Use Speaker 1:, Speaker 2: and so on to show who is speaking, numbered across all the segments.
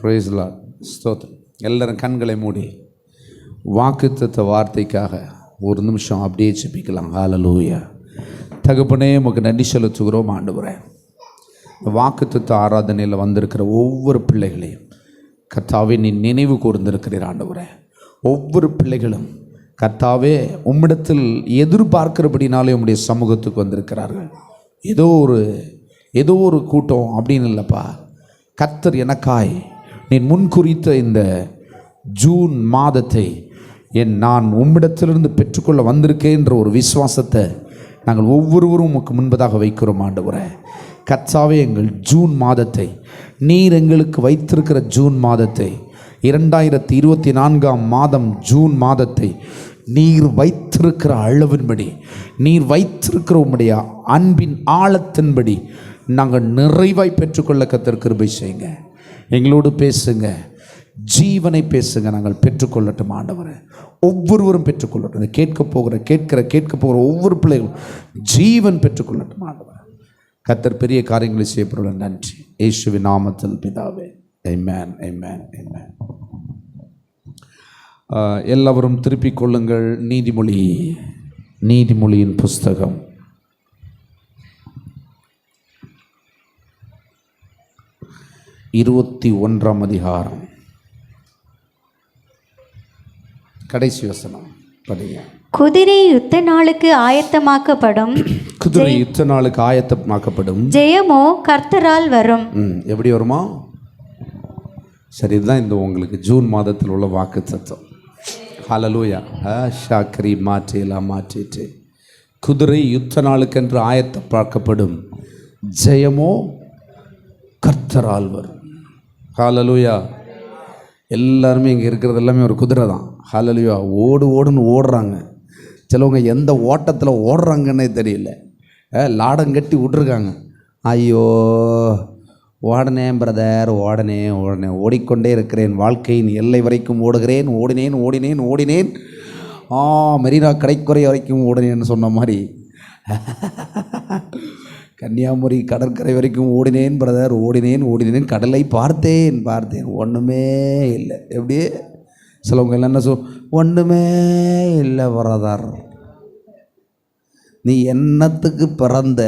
Speaker 1: Price Lord. ஸ்தோத்திரம். எல்லாரும் கண்களை மூடி வாக்குத்தத்த வார்த்தைக்காக ஒரு நிமிஷம் அப்படியே ஜெபிக்கலாம். ஹல்லேலூயா. தகப்பனே, உமக்கு நன்றி செலுத்துகிறோம் ஆண்டவரே. வாக்குத்தத்த ஆராதனையில் வந்திருக்கிற ஒவ்வொரு பிள்ளைகளையும் கர்த்தாவே நீ நினைவு கூர்ந்திருக்கிறீர் ஆண்டவரே. ஒவ்வொரு பிள்ளைகளும் கர்த்தாவே உம்மிடத்தில் எதிர்பார்க்கிறபடினாலே உம்முடைய சமூகத்துக்கு வந்திருக்கிறார்கள். ஏதோ ஒரு கூட்டம் அப்படின்னு இல்லைப்பா. கர்த்தர் எனக்காய் நீ முன்குறித்த இந்த ஜூன் மாதத்தை நான் உம்மிடத்திலிருந்து பெற்றுக்கொள்ள வந்திருக்கேன்ற ஒரு விசுவாசத்தை நாங்கள் ஒவ்வொருவரும் உமக்கு முன்பதாக வைக்கிறோம் ஆண்டவரே. கர்த்தாவே, எங்கள் ஜூன் மாதத்தை நீர் எங்களுக்கு வைத்திருக்கிற ஜூன் மாதத்தை 2024 மாதம் ஜூன் மாதத்தை நீர் வைத்திருக்கிற அளவின்படி, நீர் வைத்திருக்கிற உம்முடைய அன்பின் ஆழத்தின்படி நாங்கள் நிறைவாய் பெற்றுக்கொள்ள கர்த்தர் கிருபை செய்யுங்க. எங்களோடு பேசுங்க, ஜீவனை பேசுங்க. நாங்கள் பெற்றுக்கொள்ளட்டும் ஆண்டவரே. ஒவ்வொருவரும் பெற்றுக்கொள்ளட்டும். கேட்க போகிற ஒவ்வொரு பிள்ளைகளும் ஜீவன் பெற்றுக்கொள்ளட்டும் ஆண்டவரே. கர்த்தர் பெரிய காரியங்களை செய்யப்படுற நன்றி. இயேசுவின் நாமத்தில் பிதாவே. ஆமென், ஆமென், ஆமென். எல்லாவரும் திருப்பிக் கொள்ளுங்கள். நீதிமொழியின் புஸ்தகம் 21 அதிகாரம் கடைசி வசனம் படிங்க.
Speaker 2: குதிரை யுத்த நாளுக்கு ஆயத்தமாக்கப்படும். ஜெயமோ கர்த்தரால் வரும்.
Speaker 1: எப்படி வருமா? சரி, இதுதான் இந்த உங்களுக்கு ஜூன் மாதத்தில் உள்ள வாக்கு தத்துவம். ஹல்லேலூயா. ஷாக்கரி மாற்றிட்டு குதிரை யுத்த நாளுக்கென்று ஆயத்தமாக்கப்படும், ஜெயமோ கர்த்தரால் வரும். ஹல்லேலூயா. எல்லாருமே இங்கே இருக்கிறது எல்லாமே ஒரு குதிரை தான். ஹல்லேலூயா. ஓடுன்னு ஓடுறாங்க. சிலவங்க எந்த ஓட்டத்தில் ஓடுறாங்கன்னே தெரியல. லாடம் கட்டி விட்ருக்காங்க. ஐயோ, ஓடனேன் பிரதர், ஓடனேன், ஓடிக்கொண்டே இருக்கிறேன், வாழ்க்கையின் எல்லை வரைக்கும் ஓடினேன், மெரினா கடற்கரை வரைக்கும் ஓடினேன்னு சொன்ன மாதிரி கன்னியாகுமரி கடற்கரை வரைக்கும் ஓடினேன் பிரதர், ஓடினேன், கடலை பார்த்தேன், ஒன்றுமே இல்லை. எப்படி சிலவங்க என்ன ஒன்றுமே இல்லை பிரதர், நீ என்னத்துக்கு பிறந்த,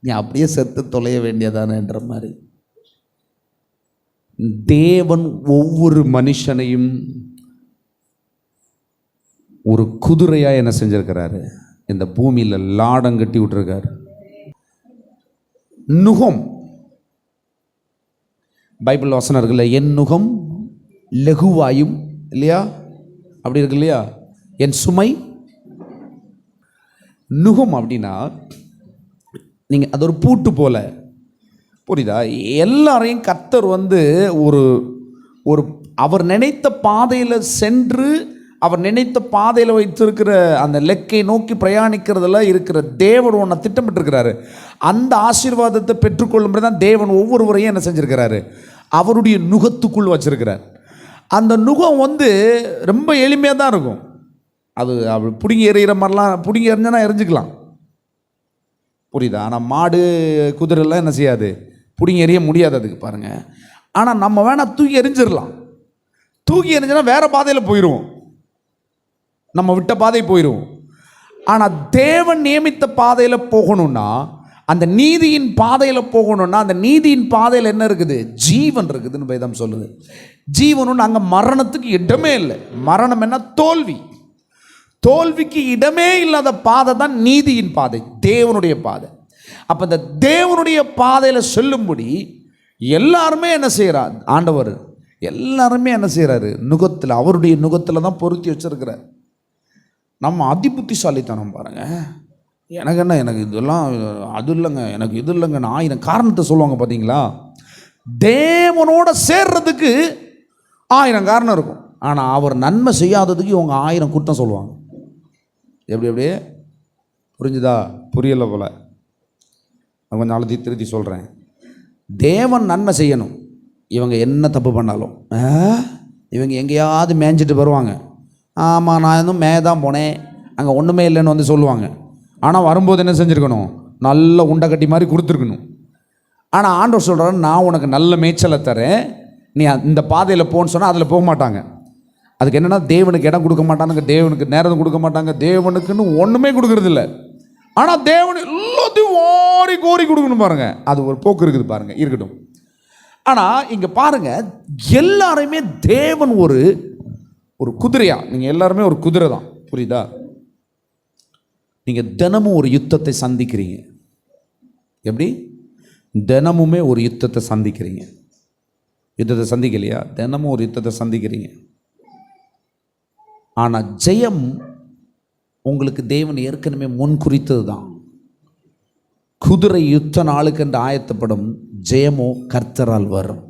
Speaker 1: நீ அப்படியே செத்து தொலைய வேண்டியதானன்ற மாதிரி. தேவன் ஒவ்வொரு மனுஷனையும் ஒரு குதிரையாக என்ன செஞ்சிருக்கிறாரு, இந்த பூமியில் லாடம் கட்டி விட்டுருக்காரு. நுகம், பைபிள் வசனம் இருக்குல்ல, என் நுகம் லகுவாயும், இல்லையா? அப்படி இருக்கு இல்லையா? என் சுமை. நுகம் அப்படின்னா நீங்கள் அது ஒரு பூட்டு போல, புரியுதா? எல்லாரையும் கர்த்தர் ஒரு அவர் நினைத்த பாதையில் சென்று, அவர் நினைத்த பாதையில் வைத்திருக்கிற அந்த லெக்கை நோக்கி பிரயாணிக்கிறதுல இருக்கிற தேவன் ஒன்றை திட்டமிட்டிருக்கிறாரு. அந்த ஆசீர்வாதத்தை பெற்றுக்கொள்ளும்படி தான் தேவன் ஒவ்வொருவரையும் என்ன செஞ்சுருக்கிறாரு, அவருடைய நுகத்துக்குள் வச்சிருக்கிறார். அந்த நுகம் ரொம்ப எளிமையாக தான் இருக்கும். அது பிடுங்கி எறிகிற மாதிரிலாம் பிடுங்கி எறிஞ்சனா எரிஞ்சுக்கலாம், புரியுதா? ஆனால் மாடு குதிரைலாம் என்ன செய்யாது, பிடுங்கி எறிய முடியாது அதுக்கு, பாருங்கள். ஆனால் நம்ம வேணால் தூக்கி எறிஞ்சிடலாம். தூக்கி எறிஞ்சுனா வேறு பாதையில் போயிடுவோம், நம்ம விட்ட பாதை போயிடுவோம். ஆனால் தேவன் நியமித்த பாதையில் போகணும்னா, அந்த நீதியின் பாதையில் போகணும்னா, அந்த நீதியின் பாதையில் என்ன இருக்குது, ஜீவன் இருக்குதுன்னு வேதம் சொல்லுது. ஜீவனும் அங்கே மரணத்துக்கு இடமே இல்லை. மரணம் என்ன, தோல்விக்கு இடமே இல்லாத பாதை தான் நீதியின் பாதை, தேவனுடைய பாதை. அப்போ இந்த தேவனுடைய பாதையில் செல்லும்படி எல்லாருமே என்ன செய்கிறார் ஆண்டவர், எல்லாருமே என்ன செய்கிறாரு, நுகத்தில், அவருடைய நுகத்தில் தான் பொருத்தி வச்சிருக்கிறார். நம்ம அதிபுத்திசாலித்தனம் பாருங்கள். எனக்கு இதெல்லாம் அது இல்லைங்க, எனக்கு இது இல்லைங்க, நான் 1000 காரணத்தை சொல்லுவாங்க பார்த்தீங்களா? தேவனோட சேர்றதுக்கு 1000 காரணம் இருக்கும். ஆனால் அவர் நன்மை செய்யாததுக்கு இவங்க 1000 குற்றம் சொல்லுவாங்க. எப்படியே புரிஞ்சுதா? புரியலை போல. கொஞ்சம் நாளைக்கு திருத்தி சொல்கிறேன். தேவன் நன்மை செய்யணும், இவங்க என்ன தப்பு பண்ணாலும் இவங்க எங்கேயாவது மேய்ஞ்சிட்டு வருவாங்க. ஆமாம், நான் இன்னும் மேயதான் போனேன், அங்கே ஒன்றுமே இல்லைன்னு சொல்லுவாங்க. ஆனால் வரும்போது என்ன செஞ்சுருக்கணும், நல்ல உண்டை கட்டி மாதிரி கொடுத்துருக்கணும். ஆனால் ஆண்டவர் சொல்கிறாரு, நான் உனக்கு நல்ல மேய்ச்சலை தரேன், நீ இந்த பாதையில் போன்னு சொன்னால் அதில் போக மாட்டாங்க. அதுக்கு என்னென்னா தேவனுக்கு இடம் கொடுக்க மாட்டாங்க, தேவனுக்கு நேரம் கொடுக்க மாட்டாங்க, தேவனுக்குன்னு ஒன்றுமே கொடுக்கறதில்ல. ஆனால் தேவன் எல்லாத்தையும் ஓரி கோரி கொடுக்கணும் பாருங்க, அது ஒரு போக்கு இருக்குது பாருங்க, இருக்கட்டும். ஆனால் இங்கே பாருங்க, எல்லாருமே தேவன் ஒரு ஒரு குதிரையா, நீங்கள் எல்லாருமே ஒரு குதிரை தான், புரியுதா? நீங்கள் தினமும் ஒரு யுத்தத்தை சந்திக்கிறீங்க. எப்படி? தினமுமே ஒரு யுத்தத்தை சந்திக்கிறீங்க. யுத்தத்தை சந்திக்கலையா? தினமும் ஒரு யுத்தத்தை சந்திக்கிறீங்க. ஆனால் ஜெயம் உங்களுக்கு தேவன் ஏற்கனவே முன் குறித்தது தான். குதிரை யுத்த நாளுக்கு என்று ஆயத்தப்படும், ஜெயமோ கர்த்தரால் வரும்.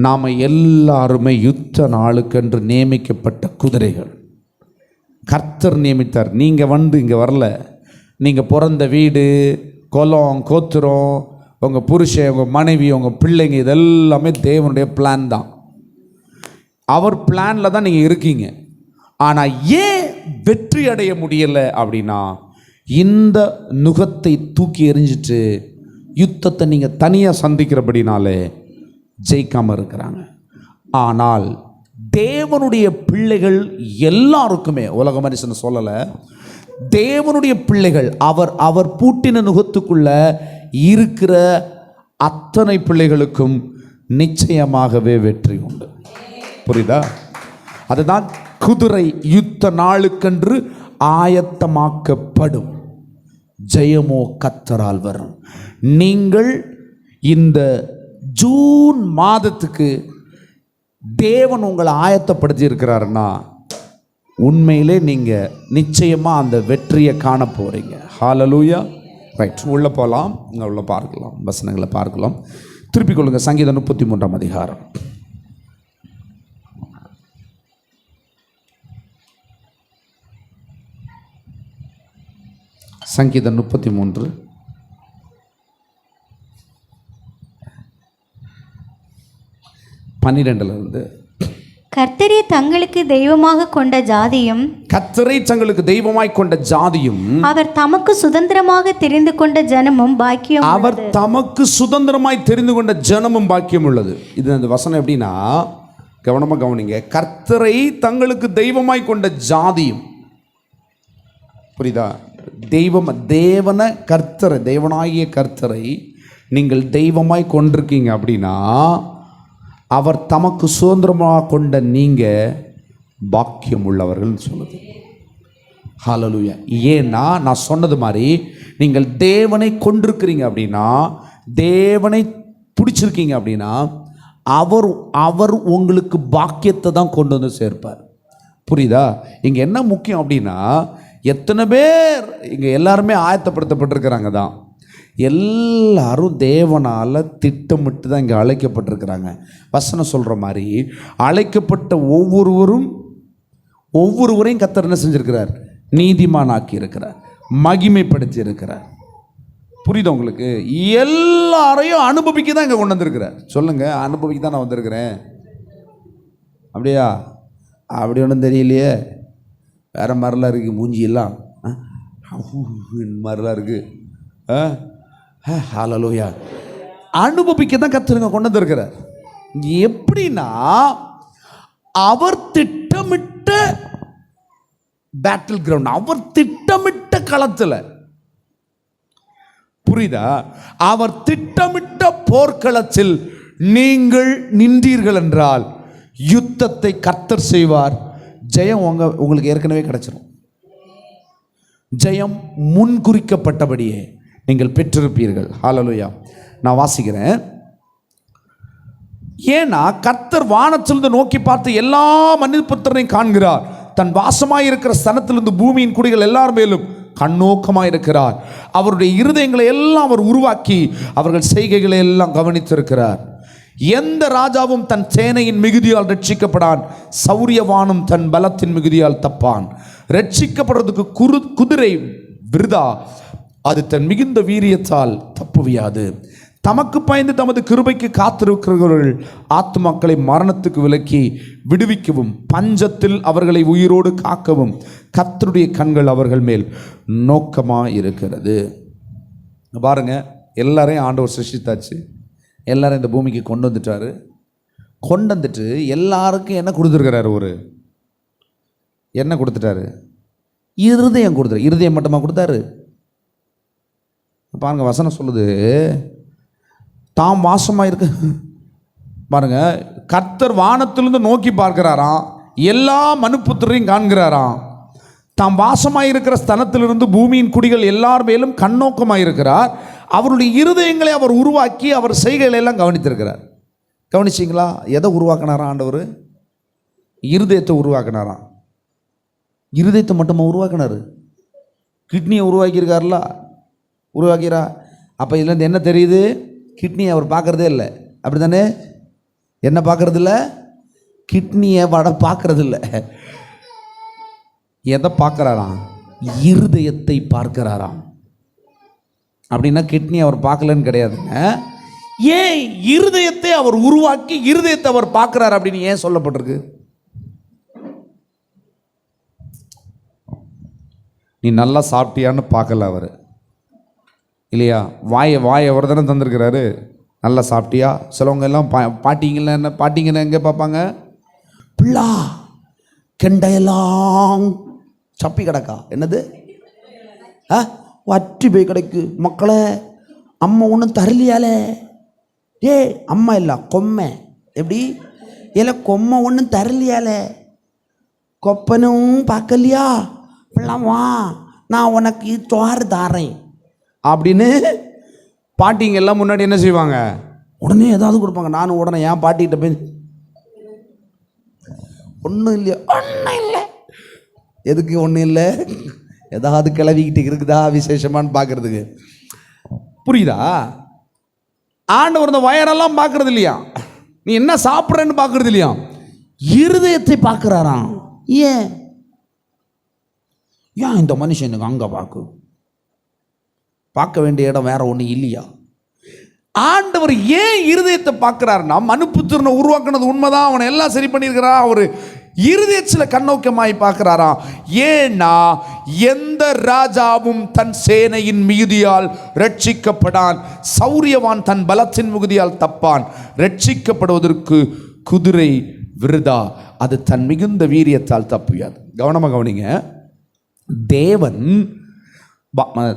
Speaker 1: நாம் எல்லாருமே யுத்த நாளுக்கென்று நியமிக்கப்பட்ட குதிரைகள். கர்த்தர் நியமித்தார். நீங்கள் இங்கே வரல. நீங்கள் பிறந்த வீடு, குலம், கோத்திரம், உங்கள் புருஷன், உங்கள் மனைவி, உங்கள் பிள்ளைங்க, இதெல்லாமே தேவனுடைய பிளான் தான். அவர் பிளானில் தான் நீங்கள் இருக்கீங்க. ஆனால் ஏன் வெற்றி அடைய முடியலை அப்படின்னா, இந்த நுகத்தை தூக்கி எறிஞ்சிட்டு யுத்தத்தை நீங்கள் தனியாக சந்திக்கிறபடினாலே ஜெயிக்காமல் இருக்கிறாங்க. ஆனால் தேவனுடைய பிள்ளைகள் எல்லாருக்குமே, உலக மனுஷன் சொல்லலை, தேவனுடைய பிள்ளைகள், அவர் பூட்டின நுகத்துக்குள்ள இருக்கிற அத்தனை பிள்ளைகளுக்கும் நிச்சயமாகவே வெற்றி உண்டு. புரியுதா? அதுதான் குதிரை யுத்த நாளுக்கென்று ஆயத்தமாக்கப்படும், ஜெயமோ கர்த்தரால் வரும். நீங்கள் இந்த ஜூன் மாதத்துக்கு தேவன் உங்களை ஆயத்தப்படுத்தி இருக்கிறாருன்னா, உண்மையிலே நீங்கள் நிச்சயமாக அந்த வெற்றியை காண போகிறீங்க. ஹல்லேலூயா. ரைட், உள்ளே போகலாம். இங்கே உள்ள பார்க்கலாம், வசனங்களை பார்க்கலாம். திருப்பிக் கொள்ளுங்கள். சங்கீதம் 33ஆம் அதிகாரம். சங்கீதம் 33 12
Speaker 2: கர்த்தரை தங்களுக்கு தெய்வமாக கொண்ட ஜாதியும்,
Speaker 1: கர்த்தரை தங்களுக்கு தெய்வமாய் கொண்ட ஜாதியும்,
Speaker 2: அவர் தமக்கு சுதந்திரமாக தெரிந்து கொண்ட ஜனமும் பாக்கியம்.
Speaker 1: அவர் தமக்கு சுதந்திரமாய் தெரிந்து கொண்ட ஜனமும் பாக்கியம் உள்ளது. இது அந்த வசனம் எப்படின்னா, கவனமாக கவனிங்க. கர்த்தரை தங்களுக்கு தெய்வமாய் கொண்ட ஜாதியும், புரியுதா? தேவனை கர்த்தரை, தேவனாகிய கர்த்தரை நீங்கள் தெய்வமாய் கொண்டிருக்கீங்க அப்படின்னா, அவர் தமக்கு சுதந்திரமாக கொண்ட நீங்கள் பாக்கியம் உள்ளவர்கள் சொல்லுது. ஹல்லேலூயா. ஏன்னா நான் சொன்னது மாதிரி, நீங்கள் தேவனை கொண்டிருக்கிறீங்க அப்படின்னா, தேவனை பிடிச்சிருக்கீங்க அப்படின்னா, அவர் உங்களுக்கு பாக்கியத்தை தான் கொண்டு வந்து சேர்ப்பார். புரியுதா? இங்கே என்ன முக்கியம் அப்படின்னா, எத்தனை பேர் இங்கே எல்லாருமே ஆயத்தப்படுத்தப்பட்டிருக்கிறாங்க தான். எல்லாரும் தேவனால் திட்டமிட்டு தான் இங்கே அழைக்கப்பட்டிருக்கிறாங்க. வசனம் சொல்கிற மாதிரி, அழைக்கப்பட்ட ஒவ்வொருவரையும் கர்த்தர் என்ன செஞ்சிருக்கிறார்? நீதிமானாக்கி இருக்கிறார், மகிமைப்படுத்தி இருக்கிறார். புரியுதா உங்களுக்கு? எல்லாரையும் அனுபவிக்க தான் இங்கே கொண்டு வந்திருக்கிறார். சொல்லுங்க, அனுபவிக்க தான் நான் வந்திருக்கிறேன். அப்படியா? அப்படி ஒன்றும் தெரியலையே, வேற மாதிரிலாம் இருக்குது, மூஞ்சியெல்லாம் மாதிரிலாம் இருக்குது. ஹல்லேலூயா. அனுபவிக்க தான் கர்த்தர் கொண்டு வந்திருக்கிறார். எப்படின்னா, அவர் திட்டமிட்ட பேட்டில் கிரவுண்ட், அவர் திட்டமிட்ட களத்தில், புரியுதா? அவர் திட்டமிட்ட போர்க்களத்தில் நீங்கள் நின்றீர்கள் என்றால் யுத்தத்தை கர்த்தர் செய்வார். ஜெயம் உங்களுக்கு ஏற்கனவே கிடைச்சிடும். ஜெயம் முன்குறிக்கப்பட்டபடியே நீங்கள் பெற்றிருப்பீர்கள். ஹல்லேலூயா. நான் வாசிக்கிறேன். ஏன்னா கர்த்தர் வானத்திலிருந்து நோக்கி பார்த்து எல்லா மனிதபுத்திரனையும் காண்கிறார். தன் வாசமாயிருக்கிற ஸ்தலத்திலிருந்து பூமியின் குடிகள் எல்லார் மேலும் கண்ணோக்கமாயிருக்கிறார். அவருடைய இருதயங்களை எல்லாம் அவர் உருவாக்கி அவர்கள் செய்கைகளை எல்லாம் கவனித்திருக்கிறார். எந்த ராஜாவும் தன் சேனையின் மிகுதியால் ரட்சிக்கப்படான், சௌரியவானும் தன் பலத்தின் மிகுதியால் தப்பான். ரட்சிக்கப்படுறதுக்கு குதிரை விருதா, அது தன் மிகுந்த வீரியத்தால் தப்புவியாது. தமக்கு பயந்து தமது கிருபைக்கு காத்திருக்கிறவர்கள் ஆத்துமாக்களை மரணத்துக்கு விலக்கி விடுவிக்கவும், பஞ்சத்தில் அவர்களை உயிரோடு காக்கவும் கர்த்தருடைய கண்கள் அவர்கள் மேல் நோக்கமாக இருக்கிறது. பாருங்க, எல்லாரையும் ஆண்டவர் சிருஷ்டித்தாச்சு, எல்லாரும் இந்த பூமிக்கு கொண்டு வந்துட்டாரு. கொண்டு வந்துட்டு எல்லாருக்கும் என்ன கொடுத்துருக்கிறாரு? என்ன கொடுத்துட்டாரு? இருதயம் கொடுத்தாரு. இருதயம் மட்டுமா கொடுத்தாரு? பாருங்க, வசனம் சொல்லுது, தாம் வாசமாக இருக்க பாருங்க, கர்த்தர் வானத்திலிருந்து நோக்கி பார்க்கிறாராம், எல்லா மனுப்புத்திரையும் காண்கிறாராம். தாம் வாசமாக இருக்கிற ஸ்தலத்திலிருந்து பூமியின் குடிகள் எல்லார் மேலும் கண்ணோக்கமாக இருக்கிறார். அவருடைய இருதயங்களை அவர் உருவாக்கி அவர் செய்கைகளை எல்லாம் கவனித்திருக்கிறார். கவனிச்சிங்களா? எதை உருவாக்கினாராம் ஆண்டவர்? இருதயத்தை உருவாக்கினாராம். இருதயத்தை மட்டுமா உருவாக்கினார்? கிட்னியை உருவாக்கியிருக்காருல, உருவாக்கிறா. அப்போ இதுலேருந்து என்ன தெரியுது? கிட்னியை அவர் பார்க்குறதே இல்லை, அப்படி தானே? என்ன பார்க்கறது இல்லை? கிட்னியை பார்க்கறது இல்லை. எதை பார்க்குறாராம்? இருதயத்தை பார்க்கிறாராம். அப்படின்னா கிட்னி அவர் பார்க்கலன்னு கிடையாதுங்க. ஏன் இருதயத்தை அவர் உருவாக்கி இருதயத்தை அவர் பார்க்கிறார் அப்படின்னு ஏன் சொல்லப்பட்டிருக்கு? நீ நல்லா சாப்பிட்டியான்னு பார்க்கல அவர், இல்லையா? வாயை அவர் தானே தந்திருக்கிறாரு. நல்லா சாப்பிட்டியா? சிலவங்க எல்லாம் பாட்டிங்கெல்லாம் என்ன பாட்டிங்கன்னா எங்கே பார்ப்பாங்க? பிள்ளா கெண்டையெல்லாம் சப்பி கிடக்கா. என்னது? வற்றி போய் கிடக்கு. மக்களே, அம்மா ஒன்றும் தரலையாலே. அம்மா இல்லை, கொம்மை. எப்படி இல்லை? கொம்மை ஒன்றும் தரலையாலே. கொப்பனும் பார்க்கலையா? பிள்ளாம் வா, நான் உனக்கு சோறு தாரேன் அப்படின்னு பாட்டிங்க எல்லாம் முன்னாடி என்ன செய்வாங்க? உடனே ஏதாவது கொடுப்பாங்க. நானும் உடனே என் பாட்டிகிட்ட போய், ஒன்றும் இல்லையா? ஒன்றும் இல்லை. எதுக்கு ஒன்றும் இல்லை? ஏதாவது கிளவிக்கிட்டு இருக்குதா விசேஷமானு பார்க்கறதுக்கு. புரியுதா? ஆண்டவர் இந்த வயரெல்லாம் பார்க்கறது இல்லையா, நீ என்ன சாப்பிட்றன்னு பார்க்கறது இல்லையா, இருதயத்தை பார்க்குறாராம். ஏன் இந்த மனுஷனுக்கு அங்கே பார்க்க வேண்டிய இடம் வேற ஒன்று இல்லையா? ஆண்டவர் ஏன் இருதயத்தை பார்க்கிறாருன்னா, மனுப்புத்திரனை உருவாக்குனது உண்மைதான், அவனை எல்லாம் சரி பண்ணியிருக்கிறா. அவர் இருதயத்தில் கண்ணோக்கமாய் பார்க்கிறாராம். ஏன்னா எந்த ராஜாவும் தன் சேனையின் மிகுதியால் ரட்சிக்கப்படான், சௌரியவான் தன் பலத்தின் மிகுதியால் தப்பான். ரட்சிக்கப்படுவதற்கு குதிரை விருதா, அது தன் மிகுந்த வீரியத்தால் தப்பியாது. கவனமாக கவனிங்க. தேவன்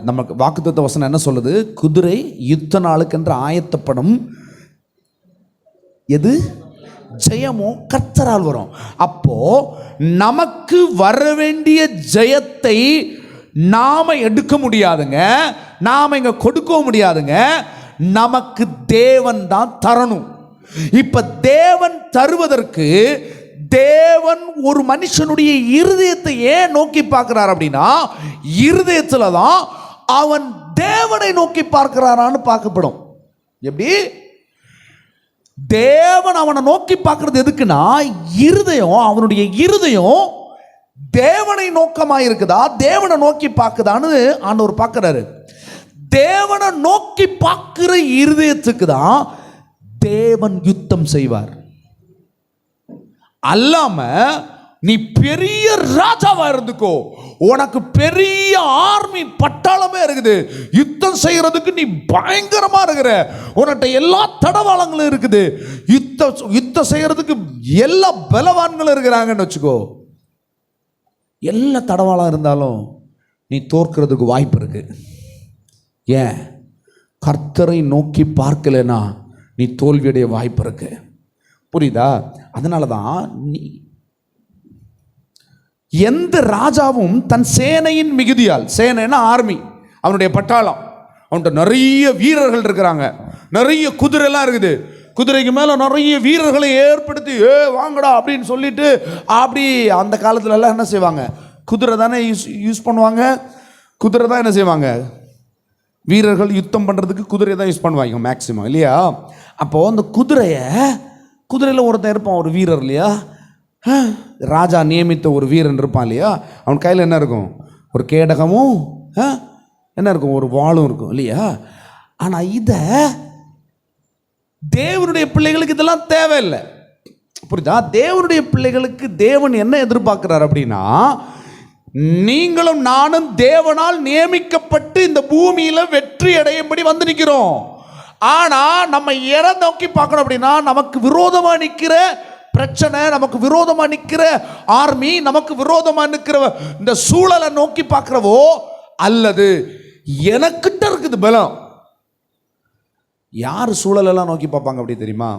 Speaker 1: நமக்கு வாக்குத்தத்த வசனம் என்ன சொல்லுது? குதிரை யுத்த நாளுக்கென்று ஆயத்தப்படும். எது? ஜெயமோ கர்த்தரால் வரும். அப்போ நமக்கு வர வேண்டிய ஜெயத்தை நாம எடுக்க முடியாதுங்க, நாம இங்க கொடுக்கவும் முடியாதுங்க. நமக்கு தேவன் தான் தரணும். இப்ப தேவன் தருவதற்கு தேவன் ஒரு மனுஷனுடைய இருதயத்தை ஏன் நோக்கி பார்க்கிறார் அப்படின்னா, இருதயத்துல தான் அவன் தேவனை நோக்கி பார்க்கிறாரான்னு பார்க்கப்படும். எப்படி? தேவன் அவனை நோக்கி பார்க்கிறது எதுக்குன்னா, இருதயம், அவனுடைய இருதயம் தேவனை நோக்கமாக இருக்குதா, தேவனை நோக்கி பார்க்குதான்னு ஆண்டவர் பார்க்கிறாரு. தேவனை நோக்கி பார்க்கிற இருதயத்துக்கு தான் தேவன் யுத்தம் செய்வார். அல்லாம நீ பெரிய ராஜாவா இருந்துக்கோ, உனக்கு பெரிய ஆர்மி பட்டாளமே இருக்குது, யுத்தம் செய்யறதுக்கு நீ பயங்கரமா இருக்கிற, உன்கிட்ட எல்லா தடவாளங்களும் இருக்குது, யுத்தம் செய்யறதுக்கு எல்லா பலவான்களும் இருக்கிறாங்கன்னு வச்சுக்கோ. எல்லா தடவாளம் இருந்தாலும் நீ தோற்கிறதுக்கு வாய்ப்பு இருக்கு. ஏன்? கர்த்தரை நோக்கி பார்க்கலனா நீ தோல்வியுடைய வாய்ப்பு இருக்கு. புரியுதா? அதனால தான் நீ எந்த ராஜாவும் தன் சேனையின் மிகுதியால், சேனைன்னா ஆர்மி, அவனுடைய பட்டாளம், அவன்கிட்ட நிறைய வீரர்கள் இருக்கிறாங்க, நிறைய குதிரைலாம் இருக்குது, குதிரைக்கு மேலே நிறைய வீரர்களை ஏற்படுத்தி வாங்கடா அப்படின்னு சொல்லிட்டு, அப்படி அந்த காலத்துலலாம் என்ன செய்வாங்க? குதிரை தானே யூஸ் பண்ணுவாங்க. குதிரை தான் என்ன செய்வாங்க? வீரர்கள் யுத்தம் பண்ணுறதுக்கு குதிரையை தான் யூஸ் பண்ணுவாங்க மேக்சிமம், இல்லையா? அப்போது அந்த குதிரையில் ஒருத்தன் இருப்பான், ஒரு வீரர், இல்லையா? ராஜா நியமித்த ஒரு வீரன் இருப்பான், இல்லையா? அவன் கையில் என்ன இருக்கும்? ஒரு கேடகமும் என்ன இருக்கும்? ஒரு வாளும் இருக்கும், இல்லையா? ஆனால் இதை தேவனுடைய பிள்ளைகளுக்கு இதெல்லாம் தேவையில்லை. புரியுதா? தேவனுடைய பிள்ளைகளுக்கு தேவன் என்ன எதிர்பார்க்கிறார் அப்படின்னா, நீங்களும் நானும் தேவனால் நியமிக்கப்பட்டு இந்த பூமியில் வெற்றி அடையும்படி வந்து நிற்கிறோம். ஆனால் நம்ம எதை நோக்கி பார்க்கணும் அப்படின்னா, நமக்கு விரோதமாக நிற்கிற பிரச்சனை, நமக்கு விரோதமாக நிற்கிற ஆர்மி, நமக்கு விரோதமாக நிற்கிற இந்த சூழலை நோக்கி பார்க்கிறவோ, அல்லது எனக்கிட்ட இருக்குது பலம். யார் சூழலெல்லாம் நோக்கி பார்ப்பாங்க அப்படி தெரியுமா?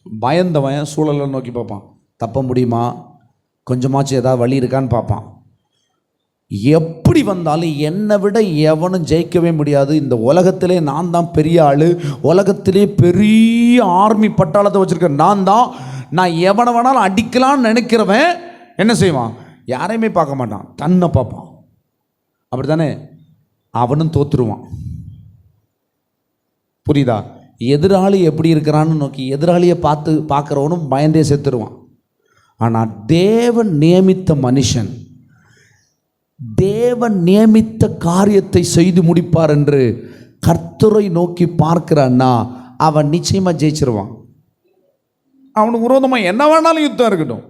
Speaker 1: பயந்தவன் சூழலை நோக்கி பார்ப்பான். தப்ப முடியுமா, கொஞ்சமாச்சும் ஏதாவது வழி இருக்கான்னு பார்ப்பான். எப்படி வந்தாலும் என்னை விட எவனும் ஜெயிக்கவே முடியாது, இந்த உலகத்திலே நான் தான் பெரிய ஆள், உலகத்திலே பெரிய ஆர்மி பட்டாளத்தை வச்சுருக்கேன் நான் எவனை வேணாலும் அடிக்கலான்னு நினைக்கிறவன் என்ன செய்வான்? யாரையுமே பார்க்க மாட்டான், தன்னை பார்ப்பான். அப்படி தானே? அவனும் தோற்றுருவான். புரியுதா? எதிராளி எப்படி இருக்கிறான்னு நோக்கி எதிராளியை பார்க்குறவனும் பயந்தே செத்துருவான். ஆனால் தேவன் நியமித்த மனுஷன் தேவன் நியமித்த காரியத்தை செய்து முடிப்பார் என்று கர்த்தரை நோக்கி பார்க்கிறான்னா அவன் நிச்சயமாக ஜெயிச்சிருவான். அவனுக்கு விரோதமாக என்ன வேணாலும் யுத்தம் இருக்கட்டும்,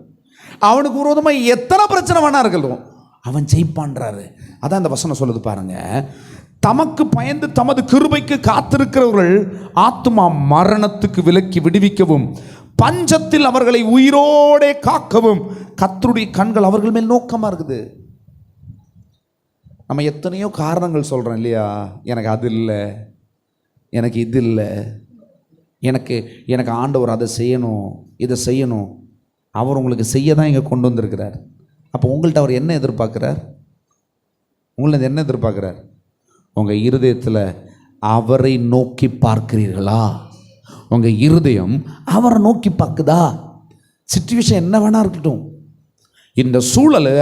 Speaker 1: அவனுக்கு விரோதமாக எத்தனை பிரச்சனை வேணா இருக்கட்டும், அவன் ஜெயிப்பான்றாரு. அதான் இந்த வசனம் சொல்லுது பாருங்க. தமக்கு பயந்து தமது கிருபைக்கு காத்திருக்கிறவர்கள் ஆத்துமா மரணத்துக்கு விலக்கி விடுவிக்கவும், பஞ்சத்தில் அவர்களை உயிரோடே காக்கவும் கர்த்தருடைய கண்கள் அவர்கள் மேல் நோக்கமாக இருக்குது. நம்ம எத்தனையோ காரணங்கள் சொல்கிறோம் இல்லையா? எனக்கு அது இல்லை, எனக்கு இது இல்லை, எனக்கு ஆண்டவர் அதை செய்யணும், இதை செய்யணும். அவர் உங்களுக்கு செய்ய தான் இங்கே கொண்டு வந்திருக்கிறார். அப்போ உங்கள்கிட்ட அவர் என்ன எதிர்பார்க்குறார்? உங்களை என்ன எதிர்பார்க்குறார்? உங்கள் இருதயத்தில் அவரை நோக்கி பார்க்கிறீர்களா? உங்கள் இருதயம் அவரை நோக்கி பார்க்குதா? சிச்சுவேஷன் என்ன வேணா இருக்கட்டும், இந்த சூழலை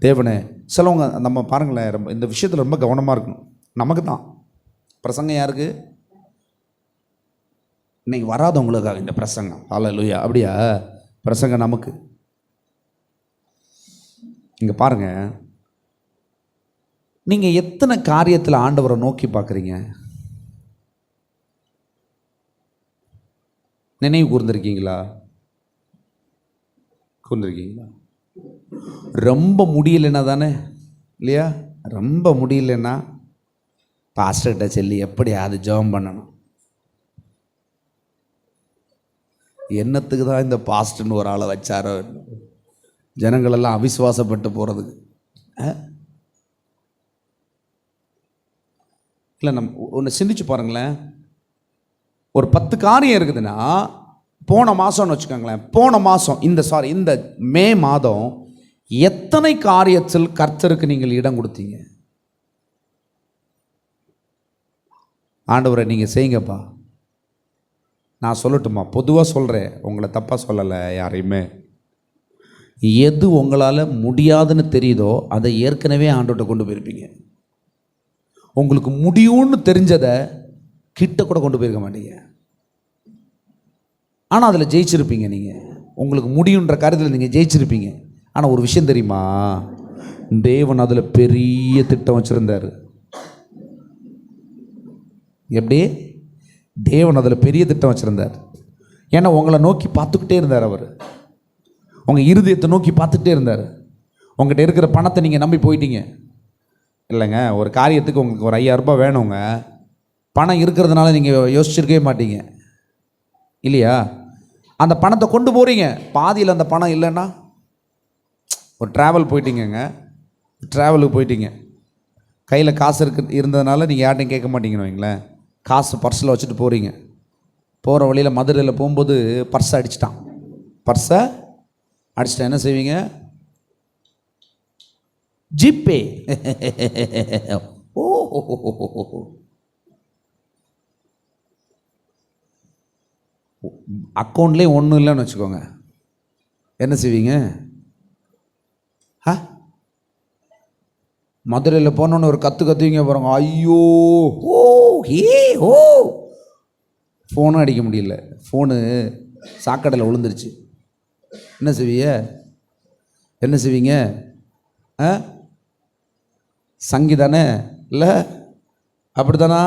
Speaker 1: தேவனை சிலவங்க நம்ம பாருங்களேன், ரொம்ப இந்த விஷயத்தில் ரொம்ப கவனமாக இருக்கணும். நமக்கு தான் பிரசங்கம். யாருக்கு? இன்னைக்கு வராதவங்களுக்காக இந்த பிரசங்கம். ஹல்லேலூயா. அப்படியா? பிரசங்கம் நமக்கு. இங்கே பாருங்க, நீங்கள் எத்தனை காரியத்தில் ஆண்டவரை நோக்கி பார்க்குறீங்க? நினைவு கூர்ந்திருக்கீங்களா? கூர்ந்திருக்கீங்களா? ரொம்ப முடியலைன்னா தானே இல்லையா? ரொம்ப முடியலைன்னா பாஸ்டர்கிட்ட சொல்லி எப்படியாவது ஜெபம் பண்ணணும். என்னத்துக்கு தான் இந்த பாஸ்டர்னு ஒரு ஆளை வச்சாரோ, ஜனங்களெல்லாம் அவிசுவாசப்பட்டு போகிறதுக்கு. இல்லை, நம்ம ஒன்று சிந்திச்சு பாருங்களேன். ஒரு 10 காரியம் இருக்குதுன்னா, போன மாதம்னு வச்சுக்கோங்களேன், போன மாதம் இந்த மே மாதம் எத்தனை காரியத்தில் கர்த்தருக்கு நீங்கள் இடம் கொடுத்தீங்க? ஆண்டவரை நீங்கள் செய்யுங்கப்பா. நான் சொல்லட்டுமா? பொதுவாக சொல்கிறேன், உங்களை தப்பாக சொல்லலை யாரையுமே. எது உங்களால் முடியாதுன்னு தெரியுதோ அதை ஏற்கனவே ஆண்டவர்கிட்ட கொண்டு போயிருப்பீங்க. உங்களுக்கு முடியும்னு தெரிஞ்சதை கிட்ட கூட கொண்டு போயிருக்க மாட்டீங்க. ஆனால் அதில் ஜெயிச்சிருப்பீங்க. நீங்கள் உங்களுக்கு முடியுன்ற காரியத்தில் நீங்கள் ஜெயிச்சிருப்பீங்க. ஆனால் ஒரு விஷயம் தெரியுமா? தேவன் அதில் பெரிய திட்டம் வச்சுருந்தார். எப்படி? தேவன் அதில் பெரிய திட்டம் வச்சுருந்தார். ஏன்னா உங்களை நோக்கி பார்த்துக்கிட்டே இருந்தார். அவர் உங்கள் இருதயத்தை நோக்கி பார்த்துக்கிட்டே இருந்தார். உங்கள்கிட்ட இருக்கிற பணத்தை நீங்கள் நம்பி போயிட்டீங்க. இல்லைங்க, ஒரு காரியத்துக்கு உங்களுக்கு ஒரு 5000 ரூபாய் வேணுங்க. பணம் இருக்கிறதுனால நீங்கள் யோசிச்சிருக்கவே மாட்டீங்க இல்லையா? அந்த பணத்தை கொண்டு போகிறீங்க, பாதியில் அந்த பணம் இல்லைன்னா ஒரு ட்ராவல் போயிட்டீங்கங்க, ட்ராவலுக்கு போயிட்டீங்க, கையில் காசு இருந்ததுனால நீங்கள் யார்ட்டையும் கேட்க மாட்டீங்கன்னு வைங்களேன். காசு பர்ஸில் வச்சுட்டு போகிறீங்க. போகிற வழியில் மதுரையில் போகும்போது பர்ஸை அடிச்சிட்டான். என்ன செய்வீங்க? ஜிபே. ஓ, அக்கௌண்ட்லேயே ஒன்றும் இல்லைன்னு வச்சுக்கோங்க, என்ன செய்வீங்க? மதுரையில் போனோன்னு ஒரு கற்றுவீங்க பாருங்க. ஐயோ, ஓ, ஓ, ஃபோனும் அடிக்க முடியல, ஃபோனு சாக்கடையில் விழுந்துருச்சு. என்ன செய்வீங்க? சங்கிதானே? இல்லை அப்படித்தானா?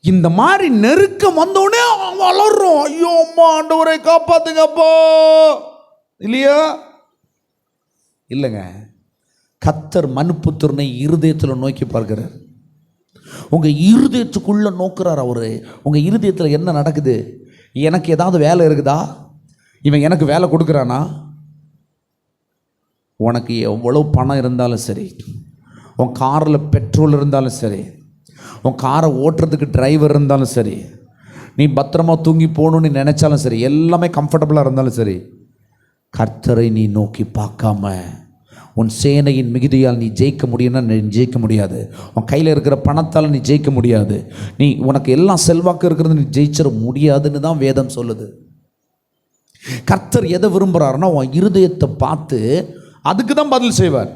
Speaker 1: இந்த மாதிரி நெருக்கம் வந்தோடனே வளர்றோம். ஐயோ அம்மா, ஆண்டவரை காப்பாத்துங்கப்பா, இல்லையா? இல்லைங்க, கர்த்தர் மனுப்புத்திரனை இருதயத்தில் நோக்கி பார்க்கிறார். உங்கள் இருதயத்துக்குள்ளே நோக்குறார் அவர். உங்கள் இருதயத்தில் என்ன நடக்குது? எனக்கு ஏதாவது வேலை இருக்குதா? இவன் எனக்கு வேலை கொடுக்குறானா? உனக்கு எவ்வளோ பணம் இருந்தாலும் சரி, உன் காரில் பெட்ரோல் இருந்தாலும் சரி, உன் காரை ஓட்டுறதுக்கு டிரைவர் இருந்தாலும் சரி, நீ பத்திரமா தூங்கி போகணுன்னு நினச்சாலும் சரி, எல்லாமே கம்ஃபர்டபுளாக இருந்தாலும் சரி, கர்த்தரை நீ நோக்கி பார்க்காம உன் சேனையின் மிகுதியால் நீ ஜெயிக்க முடியும்னா நீ ஜெயிக்க முடியாது. உன் கையில் இருக்கிற பணத்தால் நீ ஜெயிக்க முடியாது. நீ உனக்கு எல்லாம் செல்வாக்கு இருக்கிறது நீ ஜெயிச்சிட முடியாதுன்னு தான் வேதம் சொல்லுது. கர்த்தர் எதை விரும்புகிறாருன்னா உன் இருதயத்தை பார்த்து அதுக்கு தான் பதில் செய்வார்.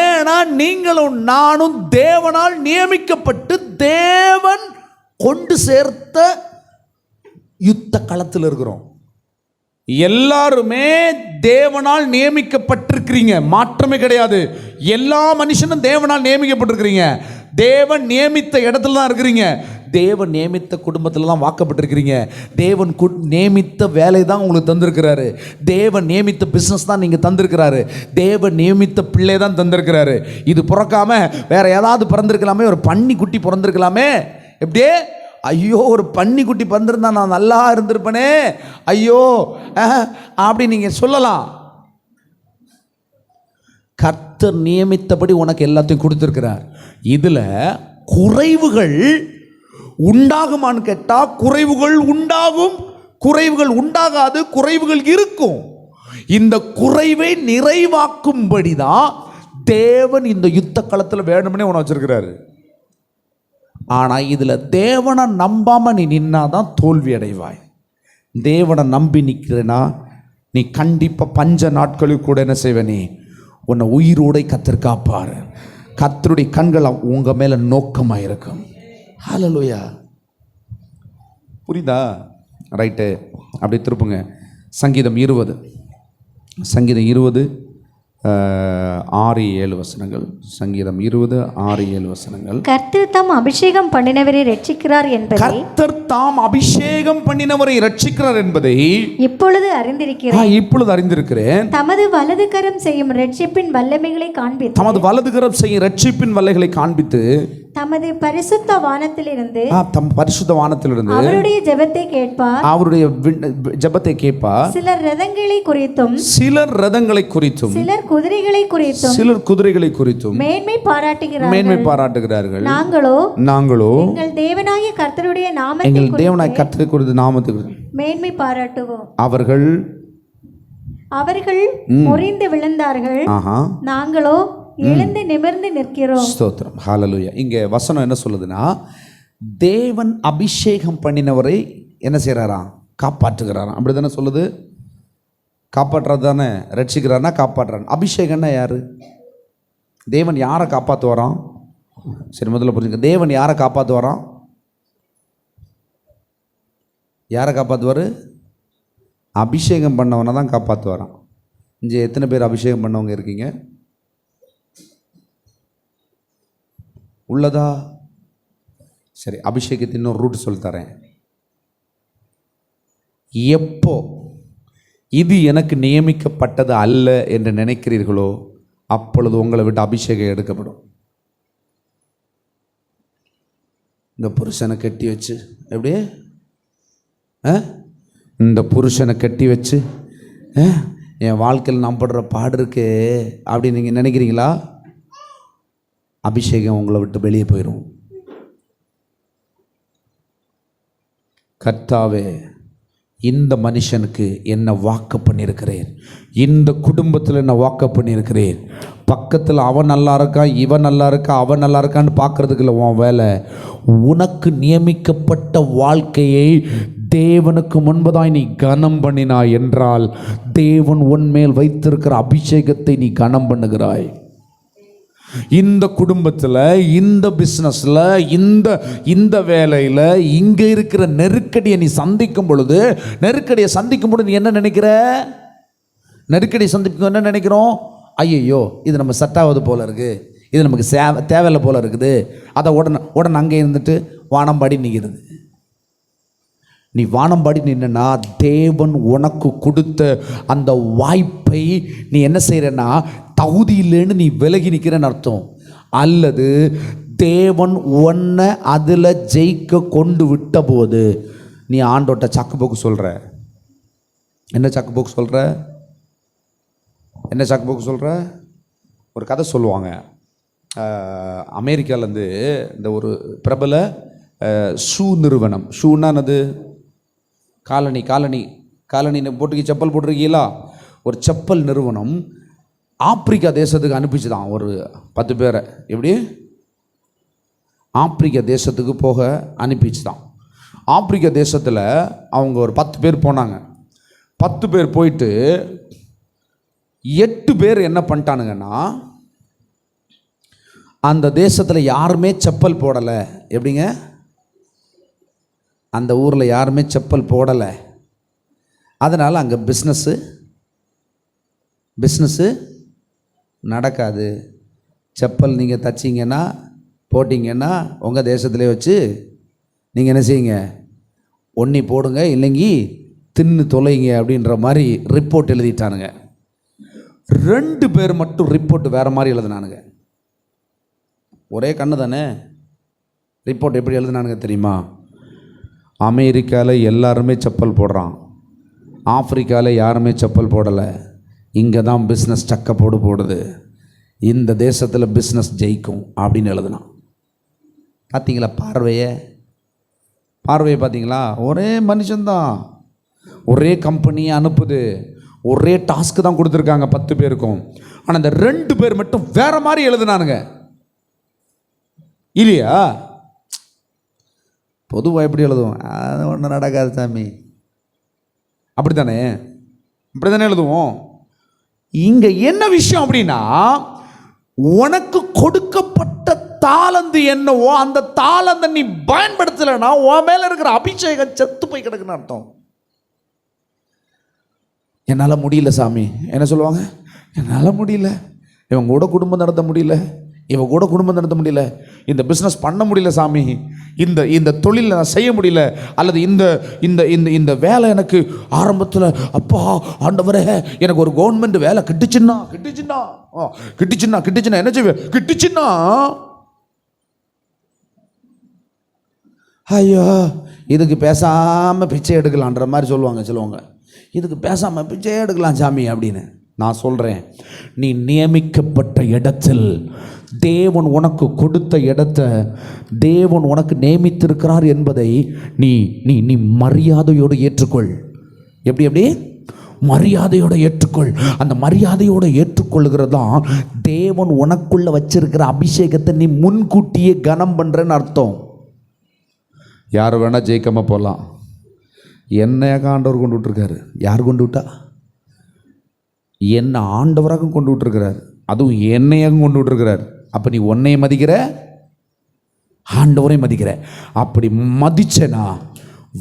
Speaker 1: ஏன்னா நீங்களும் நானும் தேவனால் நியமிக்கப்பட்டு தேவன் கொண்டு சேர்த்த யுத்த களத்தில் இருக்கிறோம். எல்லாருமே தேவனால் நியமிக்கப்பட்டிருக்கிறீங்க, மாற்றமே கிடையாது. எல்லா மனுஷனும் தேவனால் நியமிக்கப்பட்டிருக்கிறீங்க. தேவன் நியமித்த இடத்துல தான் இருக்கிறீங்க. தேவன் நியமித்த குடும்பத்தில் தான் வாக்கப்பட்டிருக்கிறீங்க. தேவன் நியமித்த வேலை தான் உங்களுக்கு தந்திருக்கிறாரு. தேவன் நியமித்த பிஸ்னஸ் தான் நீங்கள் தந்திருக்கிறாரு. தேவன் நியமித்த பிள்ளை தான் தந்திருக்கிறாரு. இது பிறக்காம வேற ஏதாவது பிறந்திருக்கலாமே, ஒரு பன்னி குட்டி பிறந்திருக்கலாமே. எப்படியே ஐயோ ஒரு பன்னி குட்டி பிறந்திருந்தா நான் நல்லா இருந்திருப்பேனே, ஐயோ அப்படி நீங்கள் சொல்லலாம். கர்த்தர் நியமித்தபடி உனக்கு எல்லாத்தையும் கொடுத்துருக்கிறார். இதில் குறைவுகள் உண்டாகுமான்னு கேட்டால் குறைவுகள் உண்டாகும், குறைவுகள் உண்டாகாது, குறைவுகள் இருக்கும். இந்த குறைவை நிறைவாக்கும்படி தான் தேவன் இந்த யுத்த களத்தில் வேணும்னே உன வச்சிருக்கிறாரு. ஆனால் இதில் தேவனை நம்பாமல் நீ நின்னாதான் தோல்வி அடைவாய். தேவனை நம்பி நிற்கிறேன்னா நீ கண்டிப்பாக பஞ்ச நாட்களுக்கு கூட என்ன செய்வ, நீ உன்னை உயிரோடை கத்தர் காப்பார். கத்தருடைய கண்கள் உங்கள் மேலே நோக்கமாக இருக்கும். ஹல்லேலூயா. புரியுதா? ரைட்டு, அப்படி திருப்புங்க. சங்கீதம் 20, சங்கீதம் 20 6-7 வசனங்கள். சங்கீதம் 20 6-7 வசனங்கள்.
Speaker 2: கர்த்தர் தாம் அபிஷேகம் பண்ணினவரை ரட்சிக்கிறார் என்பதை,
Speaker 1: கர்த்தர் தாம் அபிஷேகம் பண்ணினவரை ரட்சிக்கிறார் என்பதை
Speaker 2: இப்பொழுது அறிந்திருக்கிறேன்.
Speaker 1: இப்பொழுது அறிந்திருக்கிறேன்.
Speaker 2: தமது வலது கரம் செய்யும் ரட்சிப்பின் வல்லமைகளை காண்பித்து,
Speaker 1: தமது வலது கரம் செய்யும் ரட்சிப்பின் வல்லைகளை காண்பித்து,
Speaker 2: தமது பரிசுத்த வானத்திலிருந்து,
Speaker 1: தம் பரிசுத்த வானத்திலிருந்து
Speaker 2: அவருடைய ஜெபத்தை கேட்பார்.
Speaker 1: அவருடைய ஜெபத்தை கேட்பார்.
Speaker 2: சிலர் ரதங்களை குறித்தும்,
Speaker 1: சிலர் ரதங்களை குறித்தும்,
Speaker 2: சிலர் குதிரைகளை குறித்தும்,
Speaker 1: சிலர் குதிரைகளை குறித்தும்
Speaker 2: மேன்மை பாராட்டுகிறார்கள்.
Speaker 1: மேன்மை பாராட்டுகிறார்கள்.
Speaker 2: நாங்களோ எங்கள் தேவனாகிய கர்த்தருடைய நாமத்தை,
Speaker 1: எங்கள் தேவனாகிய கர்த்தரை குறித்து நாமத்தை
Speaker 2: மேன்மை பாராட்டுவோம். அவர்கள் முறிந்து விழுந்தார்கள், நாங்களோ எழுந்து நிமிர்ந்து நிற்கிறோம்.
Speaker 1: ஸ்தோத்திரம். ஹல்லேலூயா. இங்கே வசனம் என்ன சொல்லுதுன்னா, தேவன் அபிஷேகம் பண்ணினவரை என்ன செய்கிறாராம்? காப்பாற்றுகிறாராம். அப்படி தானே சொல்லுது. காப்பாற்றுறது தானே, ரட்சிக்கிறார்னா காப்பாற்றுறான். அபிஷேகம்னா யாரு? தேவன் யாரை காப்பாற்றுவாராம்? சரி, முதல்ல புரிஞ்சுங்க. தேவன் யாரை காப்பாற்றுவாராம்? யாரை காப்பாற்றுவார்? அபிஷேகம் பண்ணவனை தான் காப்பாற்றுவாராம். இங்கே எத்தனை பேர் அபிஷேகம் பண்ணவங்க இருக்கீங்க? உள்ளதா? சரி, அபிஷேகத்தின் இன்னொரு ரூட் சொல்லித்தரேன். எப்போ இது எனக்கு நியமிக்கப்பட்டது அல்ல என்று நினைக்கிறீர்களோ அப்பொழுது உங்களை விட்டு அபிஷேகம் எடுக்கப்படும். இந்த புருஷனை கட்டி வச்சு, எப்படியே இந்த புருஷனை கட்டி வச்சு என் வாழ்க்கையில் நான் படுற பாடு இருக்கே அப்படின்னு நீங்கள் நினைக்கிறீங்களா? அபிஷேகம் உங்களை விட்டு வெளியே போயிடும். கர்த்தாவே, இந்த மனுஷனுக்கு என்ன வாக்கு பண்ணியிருக்கிறேன், இந்த குடும்பத்தில் என்ன வாக்கு பண்ணியிருக்கிறேன். பக்கத்தில் அவன் நல்லா இருக்கா, இவன் நல்லா இருக்கா, அவன் நல்லா இருக்கான்னு பார்க்கறதுக்கு இல்லை உன் வேலை. உனக்கு நியமிக்கப்பட்ட வாழ்க்கையை தேவனுக்கு முன்பதாய் நீ கனம் பண்ணினாய் என்றால் தேவன் உன்மேல் வைத்திருக்கிற அபிஷேகத்தை நீ கனம் பண்ணுகிறாய். இந்த குடும்பத்தில், இந்த பிஸ்னஸில், இந்த வேலையில், இங்கே இருக்கிற நெருக்கடியை நீ சந்திக்கும் பொழுது, நெருக்கடியை சந்திக்கும் பொழுது நீ என்ன நினைக்கிற? நெருக்கடியை சந்திக்கும் என்ன நினைக்கிறோம்? ஐயோ இது நம்ம செட்டாவது போல இருக்குது, இது நமக்கு தேவையில்லை போல இருக்குது. அதை உடனே அங்கே இருந்துட்டு வானம்பாடி நிற்கிறது. நீ வானம்பாடி நின்னா தேவன் உனக்கு கொடுத்த அந்த வாய்ப்பை நீ என்ன செய்கிறன்னா தகுதி இல்லைன்னு நீ விலகி நிற்கிறன்னு அர்த்தம். அல்லது தேவன் உன்னை அதில் ஜெயிக்க கொண்டு விட்ட போது நீ ஆண்டோட்ட சக்கு போக்கு சொல்கிற. என்ன சக்கு போக்கு சொல்கிற? என்ன சக்கு போக்கு சொல்கிற? ஒரு கதை சொல்லுவாங்க. அமெரிக்காவிலேருந்து இந்த ஒரு பிரபல ஷூ நிறுவனம், ஷூன்னானது காலனி போட்டுக்கி செப்பல் போட்டிருக்கீங்களா, ஒரு செப்பல் நிறுவனம் ஆப்பிரிக்கா தேசத்துக்கு அனுப்பிச்சு தான் ஒரு 10 பேரை. எப்படி? ஆப்பிரிக்கா தேசத்துக்கு போக அனுப்பிச்சு தான். ஆப்பிரிக்கா தேசத்தில் அவங்க ஒரு 10 பேர் போனாங்க. 10 பேர் போயிட்டு 8 பேர் என்ன பண்ணிட்டானுங்கன்னா, அந்த தேசத்தில் யாருமே செப்பல் போடலை. எப்படிங்க? அந்த ஊரில் யாருமே செப்பல் போடலை. அதனால் அங்கே பிஸ்னஸ்ஸு நடக்காது. செப்பல் நீங்கள் தைச்சிங்கன்னா போட்டிங்கன்னா உங்கள் தேசத்திலே வச்சு நீங்கள் என்ன செய்யுங்க, ஒன்றி போடுங்க, இல்லைங்கி தின்னு தொலைங்க அப்படின்ற மாதிரி ரிப்போர்ட் எழுதிட்டானுங்க. 2 பேர் மட்டும் ரிப்போர்ட் வேறு மாதிரி எழுதினானுங்க. ஒரே கண்ணு தானே. ரிப்போர்ட் எப்படி எழுதினானுங்க தெரியுமா? அமெரிக்காவில் எல்லாருமே செப்பல் போடுறான், ஆப்பிரிக்காவில் யாருமே செப்பல் போடலை, இங்கே தான் பிஸ்னஸ் சக்கப்போடு போடுது, இந்த தேசத்தில் பிஸ்னஸ் ஜெயிக்கும் அப்படின்னு எழுதுனான். பார்த்தீங்களா பார்வையை பார்த்தீங்களா? ஒரே மனுஷன்தான், ஒரே கம்பெனியை அனுப்புது, ஒரே டாஸ்க்கு தான் கொடுத்துருக்காங்க 10 பேருக்கும். ஆனால் இந்த 2 பேர் மட்டும் வேற மாதிரி எழுதுனானுங்க. இல்லையா? பொதுவாக எப்படி எழுதுவோம்? அது ஒன்றும் நடக்காது சாமி, அப்படி தானே எழுதுவோம். இங்கே என்ன விஷயம் அப்படின்னா, உனக்கு கொடுக்கப்பட்ட தாளந்து என்னவோ அந்த தாளந்தை நீ பயன்படுத்தலைன்னா உன் மேலே இருக்கிற அபிஷேகம் செத்து போய் கிடக்குன்னு அர்த்தம். என்னால் முடியல சாமி, என்ன சொல்லுவாங்க? என்னால் முடியல, இவங்க கூட குடும்பம் நடத்த முடியல, இந்த பிஸ்னஸ் பண்ண முடியல சாமி, இந்த தொழில் நான் செய்ய முடியல, அல்லது இந்த இந்த இந்த இந்த வேலை எனக்கு ஆரம்பத்தில் அப்பா ஆண்டவரே எனக்கு ஒரு கவர்மெண்ட் வேலை கிட்டுச்சுன்னா என்ன செய்வேன்? கிட்டுச்சுன்னா ஐயோ இதுக்கு பேசாமல் பிச்சை எடுக்கலான்ற மாதிரி சொல்லுவாங்க. இதுக்கு பேசாமல் பிச்சை எடுக்கலாம் சாமி அப்படின்னு. நான் சொல்கிறேன், நீ நியமிக்கப்பட்ட இடத்தில், தேவன் உனக்கு கொடுத்த இடத்தை தேவன் உனக்கு நியமித்திருக்கிறார் என்பதை நீ நீ நீ மரியாதையோடு ஏற்றுக்கொள். எப்படி மரியாதையோடு ஏற்றுக்கொள். அந்த மரியாதையோடு ஏற்றுக்கொள்கிறது தான் தேவன் உனக்குள்ள வச்சிருக்கிற அபிஷேகத்தை நீ முன்கூட்டியே கனம் பண்ணுறேன்னு அர்த்தம். யார் வேணால் ஜெயிக்காம போகலாம், என்னையாக ஆண்டவர் கொண்டு விட்டுருக்காரு. யார் கொண்டு விட்டா? என்னை ஆண்டவராக கொண்டு விட்டுருக்கிறார், அதுவும் என்னையாக கொண்டு விட்டுருக்கிறார். அப்போ நீ உன்னைய மதிக்கிற, ஆண்டவரை மதிக்கிற. அப்படி மதிச்சனா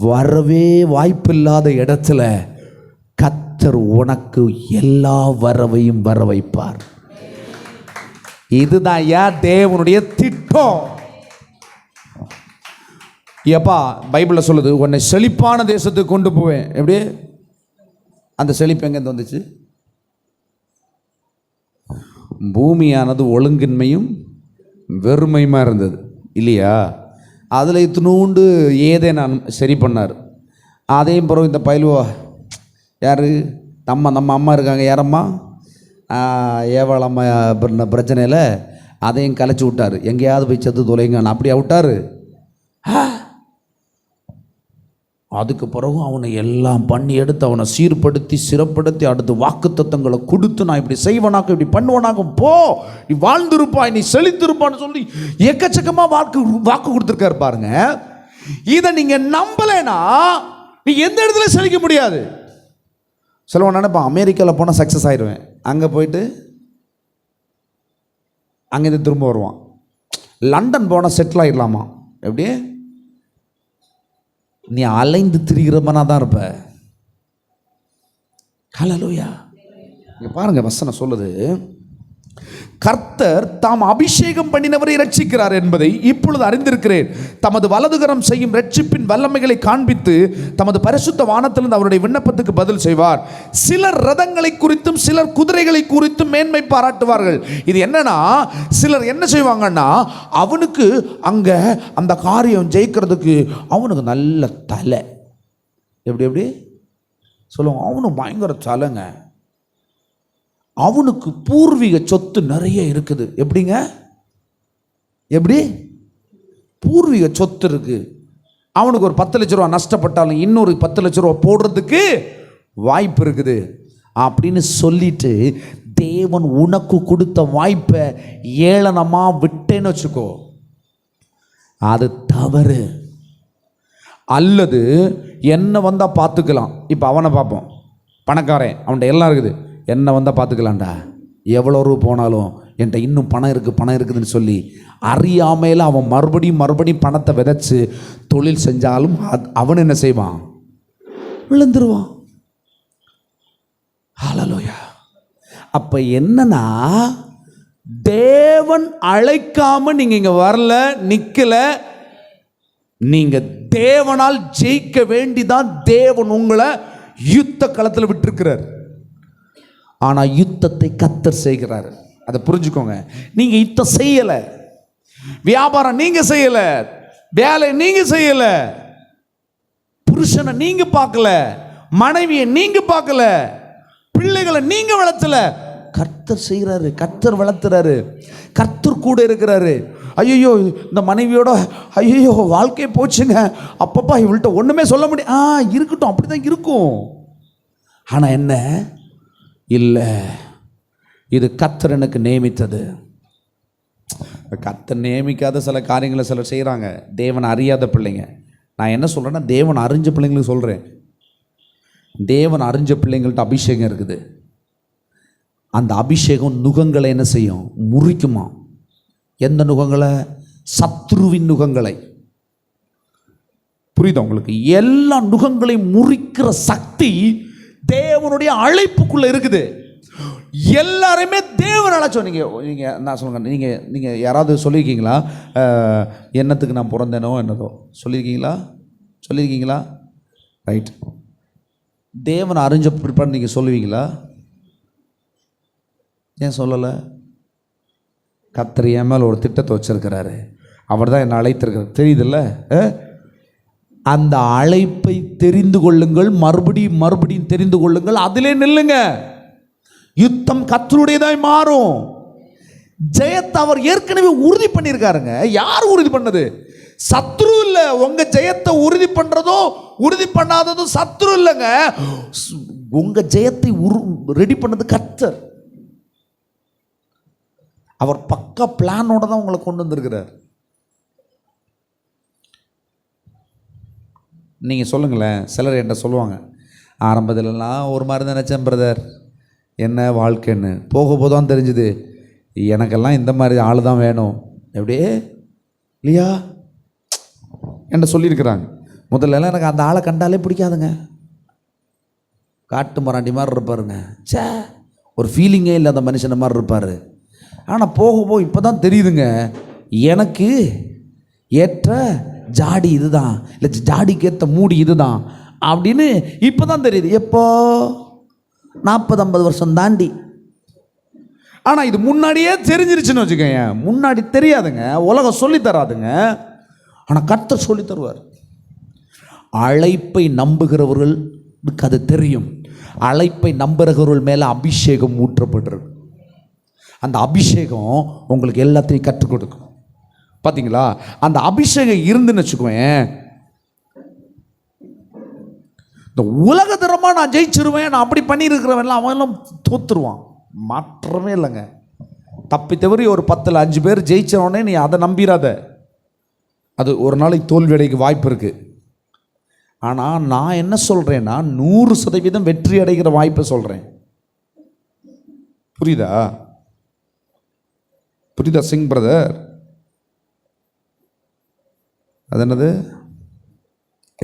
Speaker 1: வரவே வாய்ப்பில்லாத இடத்துல கர்த்தர் உனக்கு எல்லா வரவையும் வர வைப்பார். இதுதான் தேவனுடைய திட்டம். ஏப்பா பைபிளில் சொல்லுது, உன்னை செழிப்பான தேசத்துக்கு கொண்டு போவேன். எப்படி? அந்த செழிப்பு எங்கேருந்து வந்துச்சு? பூமியானது ஒழுங்கின்மையும் வெறுமையுமா இருந்தது இல்லையா? அதில் இத்தினூண்டு நான் சரி பண்ணார். அதையும் பிறகு இந்த பயிலுவா யார் நம்ம அம்மா இருக்காங்க, யாரம்மா ஏவாளம்மா பிரச்சனையில் அதையும் கலைச்சி விட்டார். எங்கேயாவது போய் செத்து தொலைங்கன்னு அப்படியா விட்டார். அதுக்கு பிறகு அவனை எல்லாம் பண்ணி எடுத்து அவனை சீர்படுத்தி சிறப்படுத்தி அடுத்து வாக்குத்தத்தங்களை கொடுத்து, நான் இப்படி செய்வனாக்க இப்படி பண்ணுவனாக்க, போ நீ வாழ்ந்திருப்பாய், நீ செழித்திருப்பான்னு சொல்லி எக்கச்சக்கமாக வாக்கு கொடுத்துருக்காரு பாருங்க. இதை நீங்கள் நம்பலைன்னா நீ எந்த இடத்துல செழிக்க முடியாது. சிலவன் நினைப்பான் அமெரிக்காவில் போனால் சக்ஸஸ் ஆயிடுவேன், அங்கே போயிட்டு அங்கேருந்து திரும்ப வருவான். லண்டன் போனால் செட்டில் ஆகிடலாமா? எப்படி? நீ அலைந்து திரிகிறவனா தான் இருப்ப. ஹல்லேலூயா. இங்கே பாருங்க, வசனம் சொல்லுது, கர்த்தர் தாம் அபிஷேகம் பண்ணினவரை ரட்சிக்கிறார் என்பதை இப்பொழுது அறிந்திருக்கிறேன். தமது வலதுகரம் செய்யும் ரட்சிப்பின் வல்லமைகளை காண்பித்து தமது பரிசுத்த வானத்திலிருந்து அவருடைய விண்ணப்பத்துக்கு பதில் செய்வார். சிலர் ரதங்களை குறித்தும் சிலர் குதிரைகளை குறித்தும் மேன்மை பாராட்டுவார்கள். இது என்னன்னா, சிலர் என்ன செய்வாங்கன்னா, அவனுக்கு அங்க அந்த காரியம் ஜெயிக்கிறதுக்கு அவனுக்கு நல்ல தலை, எப்படி எப்படி சொல்லுவாங்க, அவனுக்கு பயங்கர தலைங்க, அவனுக்கு பூர்வீக சொத்து நிறைய இருக்குது. எப்படிங்க? எப்படி? பூர்வீக சொத்து இருக்கு. அவனுக்கு ஒரு 10 லட்ச ரூபா நஷ்டப்பட்டாலும் இன்னொரு 10 லட்ச ரூபா போடுறதுக்கு வாய்ப்பு இருக்குது அப்படின்னு சொல்லிட்டு, தேவன் உனக்கு கொடுத்த வாய்ப்பை ஏளனமா விட்டேன்னு வச்சுக்கோ, அது தவறு. அல்லது என்ன வந்தால் பார்த்துக்கலாம். இப்போ அவனை பார்ப்போம், பணக்காரன், அவன்கிட்ட எல்லாம் இருக்குது, என்ன வந்தால் பார்த்துக்கலாம்டா, எவ்வளோ ரூபா போனாலும் என்கிட்ட இன்னும் பணம் இருக்குதுன்னு சொல்லி அறியாமையில் அவன் மறுபடியும் பணத்தை விதைச்சு தொழில் செஞ்சாலும் அவன் என்ன செய்வான்? விழுந்துருவான். ஹல்லேலூயா. அப்போ என்னன்னா, தேவன் அழைக்காம நீங்கள் இங்கே வரல, நிற்கல, நீங்கள் தேவனால் ஜெயிக்க வேண்டிதான் தேவன் உங்களை யுத்த களத்தில் விட்டுருக்கிறார். ஆனால் யுத்தத்தை கர்த்தர் செய்கிறார். அதை புரிஞ்சுக்கோங்க. நீங்கள் யுத்தம் செய்யலை, வியாபாரம் நீங்கள் செய்யலை, வேலை நீங்கள் செய்யலை, புருஷனை நீங்கள் பார்க்கல, மனைவியை நீங்கள் பார்க்கல, பிள்ளைகளை நீங்கள் வளர்த்தல, கர்த்தர் செய்கிறாரு, கர்த்தர் வளர்த்துறாரு, கர்த்தர் கூட இருக்கிறாரு. ஐயோ இந்த மனைவியோட ஐயோ வாழ்க்கையை போச்சுங்க, அப்பப்பா இவள்கிட்ட ஒன்றுமே சொல்ல முடியும், இருக்கட்டும், அப்படி தான் இருக்கும். ஆனால் என்ன, இல்லை, இது கர்த்தர் எனக்கு நியமித்தது. கர்த்தர் நியமிக்காத சில காரியங்களை சிலர் செய்கிறாங்க, தேவன் அறியாத பிள்ளைங்க. நான் என்ன சொல்கிறேன்னா, தேவன் அறிஞ்ச பிள்ளைங்களுக்கு சொல்கிறேன். தேவன் அறிஞ்ச பிள்ளைங்கள்ட்ட அபிஷேகம் இருக்குது. அந்த அபிஷேகம் நுகங்களை என்ன செய்யும்? முறிக்குமா. எந்த நுகங்களை? சத்ருவின் நுகங்களை. புரியுதா உங்களுக்கு? எல்லா நுகங்களையும் முறிக்கிற சக்தி தேவனுடைய அழைப்புக்குள்ள இருக்குது. எல்லாருமே தேவன் அழைச்சோம். நீங்கள் நான் சொல்லுங்க, நீங்கள் யாராவது சொல்லியிருக்கீங்களா, என்னத்துக்கு நான் பிறந்தேனோ என்னதோ சொல்லியிருக்கீங்களா? ரைட். தேவன் அறிஞ்ச பிற்பாடு நீங்கள் சொல்லுவீங்களா? ஏன் சொல்லலை? கர்த்தர் என் மேல் ஒரு திட்டத்தை வச்சிருக்கிறாரு, அவர் தான் என்னை அழைத்திருக்கிறார், தெரியுதுல்ல? அந்த அழைப்பை தெரிந்து கொள்ளுங்கள், மறுபடியும் தெரிந்து கொள்ளுங்கள், அதிலே நில்லுங்க. யுத்தம் கர்த்தருடையதாய் மாறும். ஜெயத்தை அவர் ஏற்கனவே உறுதி பண்ணியிருக்காருங்க. யார் உறுதி பண்ணது? சத்ரு இல்லை. உங்க ஜெயத்தை உறுதி பண்றதோ உறுதி பண்ணாததோ சத்ரு இல்லைங்க. உங்க ஜெயத்தை ரெடி பண்ணது கர்த்தர். அவர் பக்கா பிளானோட தான் உங்களை கொண்டு வந்திருக்கிறார். நீங்கள் சொல்லுங்களேன். சிலர் என்ன சொல்லுவாங்க, ஆரம்பத்திலலாம் ஒரு மாதிரி தான் நினச்சேன் பிரதர், என்ன வாழ்க்கைன்னு. போக போதான் தெரிஞ்சுது, எனக்கெல்லாம் இந்த மாதிரி ஆள் தான் வேணும். எப்படியே இல்லையா என்ன சொல்லியிருக்கிறாங்க. முதல்லலாம் எனக்கு அந்த ஆளை கண்டாலே பிடிக்காதுங்க. காட்டு மராண்டி மாதிரி இருப்பாருங்க. ஒரு ஃபீலிங்கே இல்லை அந்த மனுஷனை மாதிரி இருப்பார். ஆனால் போக இப்போ தான் தெரியுதுங்க, எனக்கு ஏற்ற ஜாடி இதுதான், இல்லை ஜாடிக்கு ஏற்ற மூடி இதுதான் அப்படின்னு இப்போ தான் தெரியுது. எப்போ? 40-50 வருஷம் தாண்டி. ஆனால் இது முன்னாடியே தெரிஞ்சிருச்சுன்னு வச்சுக்கோங்க. முன்னாடி தெரியாதுங்க, உலகம் சொல்லி தராதுங்க. ஆனால் கர்த்தர் சொல்லி தருவார். அழைப்பை நம்புகிறவர்களுக்கு அது தெரியும். அழைப்பை நம்புகிறவர்கள் மேலே அபிஷேகம் ஊற்றப்பட்டிருக்கு. அந்த அபிஷேகம் உங்களுக்கு எல்லாத்தையும் கற்றுக் கொடுக்கும். பார்த்தீங்களா? அந்த அபிஷேகம் இருந்துன்னு வச்சுக்கோங்க, இந்த உலக தரமாக நான் ஜெயிச்சிருவேன், நான் அப்படி பண்ணியிருக்கிறவன்லாம் அவன்லாம் தோத்துருவான். மாற்றமே இல்லைங்க. தப்பி தவறி ஒரு 10ல் 5 பேர் ஜெயிச்சவனே நீ அதை நம்பிடாத. அது ஒரு நாளைக்கு தோல்வி அடைக்க வாய்ப்பு இருக்குது. ஆனால் நான் என்ன சொல்கிறேன்னா, 100% வெற்றி அடைகிற வாய்ப்பை சொல்கிறேன். புரியுதா சிங் பிரதர்? அது என்னது?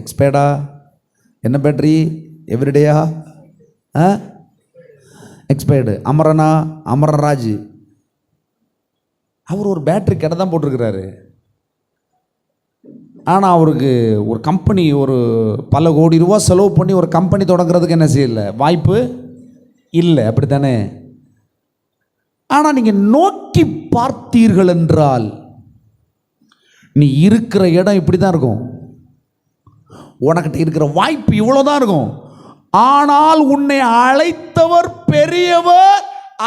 Speaker 1: எக்ஸ்பேர்டா? என்ன பேட்டரி? எவ்ரிடேயா? எக்ஸ்பைர்டு. அமரனா? அமரராஜ் அவர் ஒரு பேட்டரி கடை தான் போட்டிருக்கிறாரு. ஆனால் அவருக்கு ஒரு கம்பெனி, ஒரு பல கோடி ரூபா செலவு பண்ணி ஒரு கம்பெனி தொடங்குறதுக்கு என்ன செய்யல, வாய்ப்பு இல்லை. அப்படி தானே? ஆனால் நீங்கள் நோக்கி பார்த்தீர்கள் என்றால் நீ இருக்கிற இடம் இப்படி தான் இருக்கும், உனக்கிட்ட இருக்கிற வாய்ப்பு இவ்வளோதான் இருக்கும். ஆனால் உன்னை அழைத்தவர் பெரியவர்,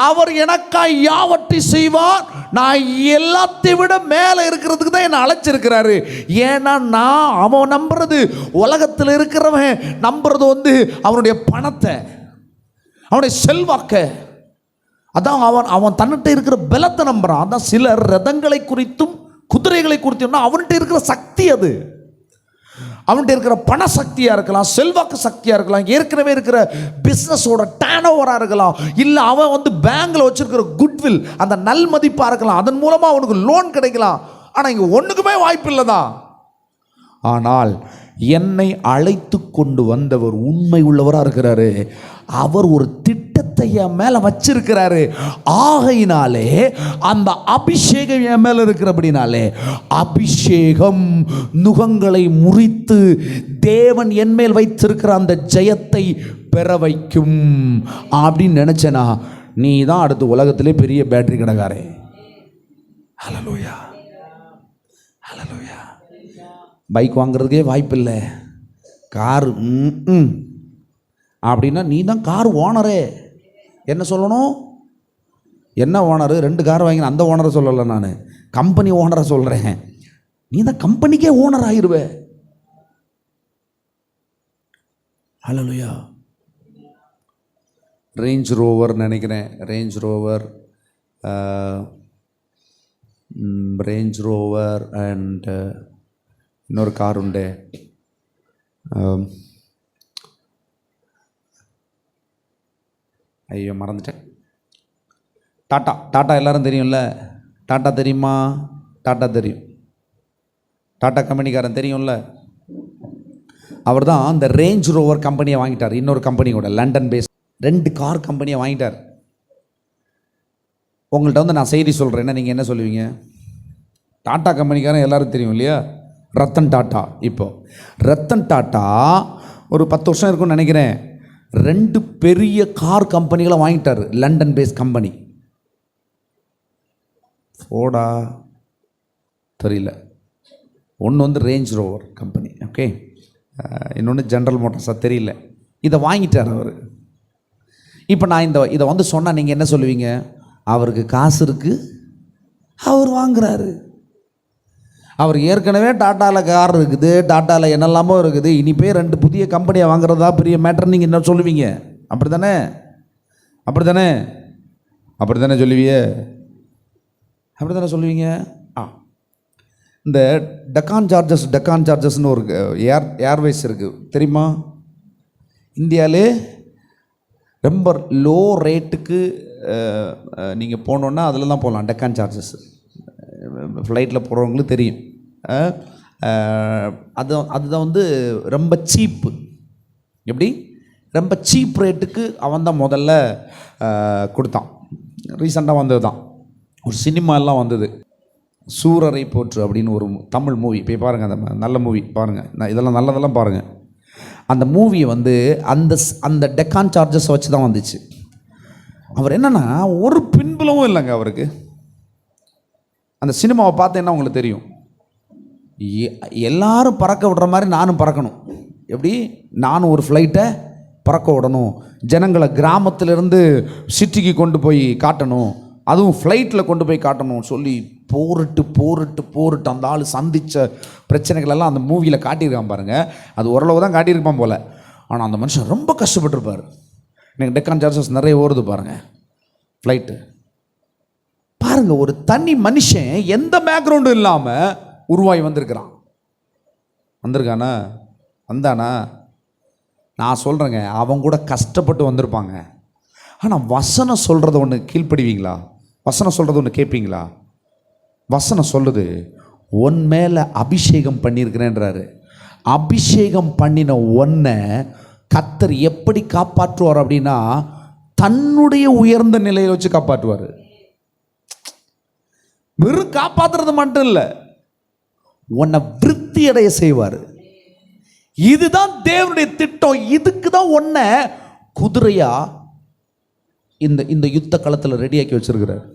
Speaker 1: அவர் எனக்காய் யாவற்றை செய்வார். நான் எல்லாத்தை விட மேலே இருக்கிறதுக்கு தான் என்னை அழைச்சிருக்கிறாரு. ஏன்னா நான் அவன் நம்புறது, உலகத்தில் இருக்கிறவன் நம்புறது அவனுடைய பணத்தை, அவனுடைய செல்வாக்க, அதான் அவன் தன்னிட்ட இருக்கிற பலத்தை நம்புறான். அதான் சிலர் ரதங்களை குறித்தும் குதிரைகளை குறித்தும் அவன்கிட்ட இருக்கிற சக்தி, அது அவன்கிட்ட இருக்கிற பண சக்தியாக இருக்கலாம், செல்வாக்கு சக்தியாக இருக்கலாம், ஏற்கனவே இருக்கிற பிஸ்னஸோட டேர்ன் ஓவராக இருக்கலாம், இல்லை அவன் பேங்கில் வச்சிருக்கிற குட்வில் அந்த நல் மதிப்பாக இருக்கலாம், அதன் மூலமாக அவனுக்கு லோன் கிடைக்கலாம். ஆனால் இங்கே ஒன்றுக்குமே வாய்ப்பு இல்லை தான். ஆனால் என்னை அழைத்து கொண்டு வந்தவர் உண்மை உள்ளவராக இருக்கிறாரு. அவர் ஒரு திட்டத்தை என் மேலே வச்சிருக்கிறாரு. ஆகையினாலே அந்த அபிஷேகம் என் மேலே இருக்கிறபடினாலே அபிஷேகம் நுகங்களை முறித்து தேவன் என் மேல் வைத்திருக்கிற அந்த ஜெயத்தை பெற வைக்கும் அப்படின்னு நினைச்சேனா, நீ தான் அடுத்த உலகத்திலே பெரிய பேட்டரி கடைக்காரே. ஹல்லேலூயா, ஹல்லேலூயா. பைக் வாங்குறதுக்கே வாய்ப்பில்லை, காரு அப்படின்னா நீ தான் கார் ஓனரே. என்ன சொல்லணும்? என்ன ஓனரு? 2 கார் வாங்கின அந்த ஓனரை சொல்லலை, நான் கம்பெனி ஓனரை சொல்கிறேன். நீ தான் கம்பெனிக்கே ஓனர் ஆகிருவே. ஹல்லேலூயா. ரேஞ்ச் ரோவர் நினைக்கிறேன், ரேஞ்ச் ரோவர் அண்ட் இன்னொரு கார் உண்டு, ஐயோ மறந்துட்டேன். டாட்டா எல்லாரும் தெரியும்ல? டாட்டா தெரியுமா? டாட்டா தெரியும், டாட்டா கம்பெனிக்காரன் தெரியும்ல? அவர் தான் அந்த ரேஞ்ச் ரோவர் கம்பெனியை வாங்கிட்டார். இன்னொரு கம்பெனி கூட லண்டன் பேஸ் 2 கார் கம்பெனியை வாங்கிட்டார். உங்கள்கிட்ட நான் செய்தி சொல்கிறேன்னா நீங்கள் என்ன சொல்லுவீங்க? டாட்டா கம்பெனிக்காரன் எல்லாரும் தெரியும் இல்லையா? ரத்தன் டாட்டா. இப்போ ரத்தன் டாட்டா ஒரு 10 வருஷம் இருக்கும்னு நினைக்கிறேன், 2 பெரிய கார் கம்பெனிகளை வாங்கிட்டார், லண்டன் பேஸ் கம்பெனி. ஃபோர்டா தெரியல, ஒன்று ரேஞ்ச் ரோவர் கம்பெனி, ஓகே, இன்னொன்று ஜென்ரல் மோட்டார்ஸாக தெரியல. இதை வாங்கிட்டார் அவர். இப்போ நான் இதை சொன்னால் நீங்கள் என்ன சொல்லுவீங்க? அவருக்கு காசு இருக்குது, அவர் வாங்குறாரு. அவர் ஏற்கனவே டாட்டாவில் கார் இருக்குது, டாட்டாவில் என்னெல்லாமோ இருக்குது, இனிப்பே 2 புதிய கம்பெனியை வாங்குறதா பெரிய மேட்டர் நீங்கள் என்ன சொல்லுவீங்க? அப்படி தானே? சொல்லுவீங்க. இந்த டெக்கான் சார்ஜஸ்னு ஒரு ஏர்வேஸ் இருக்குது தெரியுமா? இந்தியாவிலே ரொம்ப லோ ரேட்டுக்கு நீங்கள் போனோன்னா அதில் தான் போகலாம். டெக்கான் சார்ஜஸ் ஃப்ளைட்டில் போகிறவங்களுக்கு தெரியும். அதுதான் ரொம்ப சீப்பு. எப்படி? ரொம்ப சீப் ரேட்டுக்கு அவன் தான் முதல்ல கொடுத்தான். ரீசெண்டாக வந்தது தான், ஒரு சினிமாலாம் வந்தது, சூரரை போற்று அப்படின்னு ஒரு தமிழ் மூவி. போய் பாருங்கள், அந்த நல்ல மூவி பாருங்கள், இதெல்லாம் நல்லதெல்லாம் பாருங்கள். அந்த மூவி அந்த டெக்கான் சார்ஜஸ் வச்சு தான் வந்துச்சு. அவர் என்னென்னா ஒரு பின்புலமும் இல்லைங்க அவருக்கு. அந்த சினிமாவை பார்த்தேன்னா உங்களுக்கு தெரியும், எல்லாரும் பறக்க விடுற மாதிரி நானும் பறக்கணும். எப்படி? நானும் ஒரு ஃப்ளைட்டை பறக்க விடணும், ஜனங்களை கிராமத்திலேருந்து சிட்டிக்கு கொண்டு போய் காட்டணும், அதுவும் ஃப்ளைட்டில் கொண்டு போய் காட்டணும் சொல்லி போரிட்டு அந்த ஆள் சந்தித்த பிரச்சனைகளெல்லாம் அந்த மூவியில் காட்டியிருக்கான் பாருங்கள். அது ஓரளவு தான் காட்டியிருப்பான் போல், ஆனால் அந்த மனுஷன் ரொம்ப கஷ்டப்பட்டுருப்பார். எனக்கு டெக்கான் சார்ஜஸ் நிறைய ஓடுது பாருங்கள் ஃப்ளைட்டு. பாருங்கள், ஒரு தனி மனுஷன் எந்த பேக்ரவுண்டும் இல்லாமல் உருவாகி வந்திருக்கானா? வந்தானா? நான் சொல்கிறேங்க, அவங்க கூட கஷ்டப்பட்டு வந்திருப்பாங்க. ஆனால் வசனம் சொல்கிறத ஒன்று கீழ்ப்படுவீங்களா? வசனம் சொல்கிறது ஒன்று கேட்பீங்களா? வசனம் சொல்லுது, உன் மேலே அபிஷேகம் பண்ணியிருக்கிறேன்றாரு. அபிஷேகம் பண்ணின ஒன்றை கர்த்தர் எப்படி காப்பாற்றுவார் அப்படின்னா, தன்னுடைய உயர்ந்த நிலையை வச்சு காப்பாற்றுவார். வெறும் காப்பாத்துறது மட்டும் இல்லை, உன்னை விருத்தி அடைய செய்வார். இதுதான் தேவனுடைய திட்டம். இதுக்கு தான் உன்னை குதிரையா இந்த இந்த யுத்த களத்தில் ரெடியாக்கி வச்சிருக்கிறார்.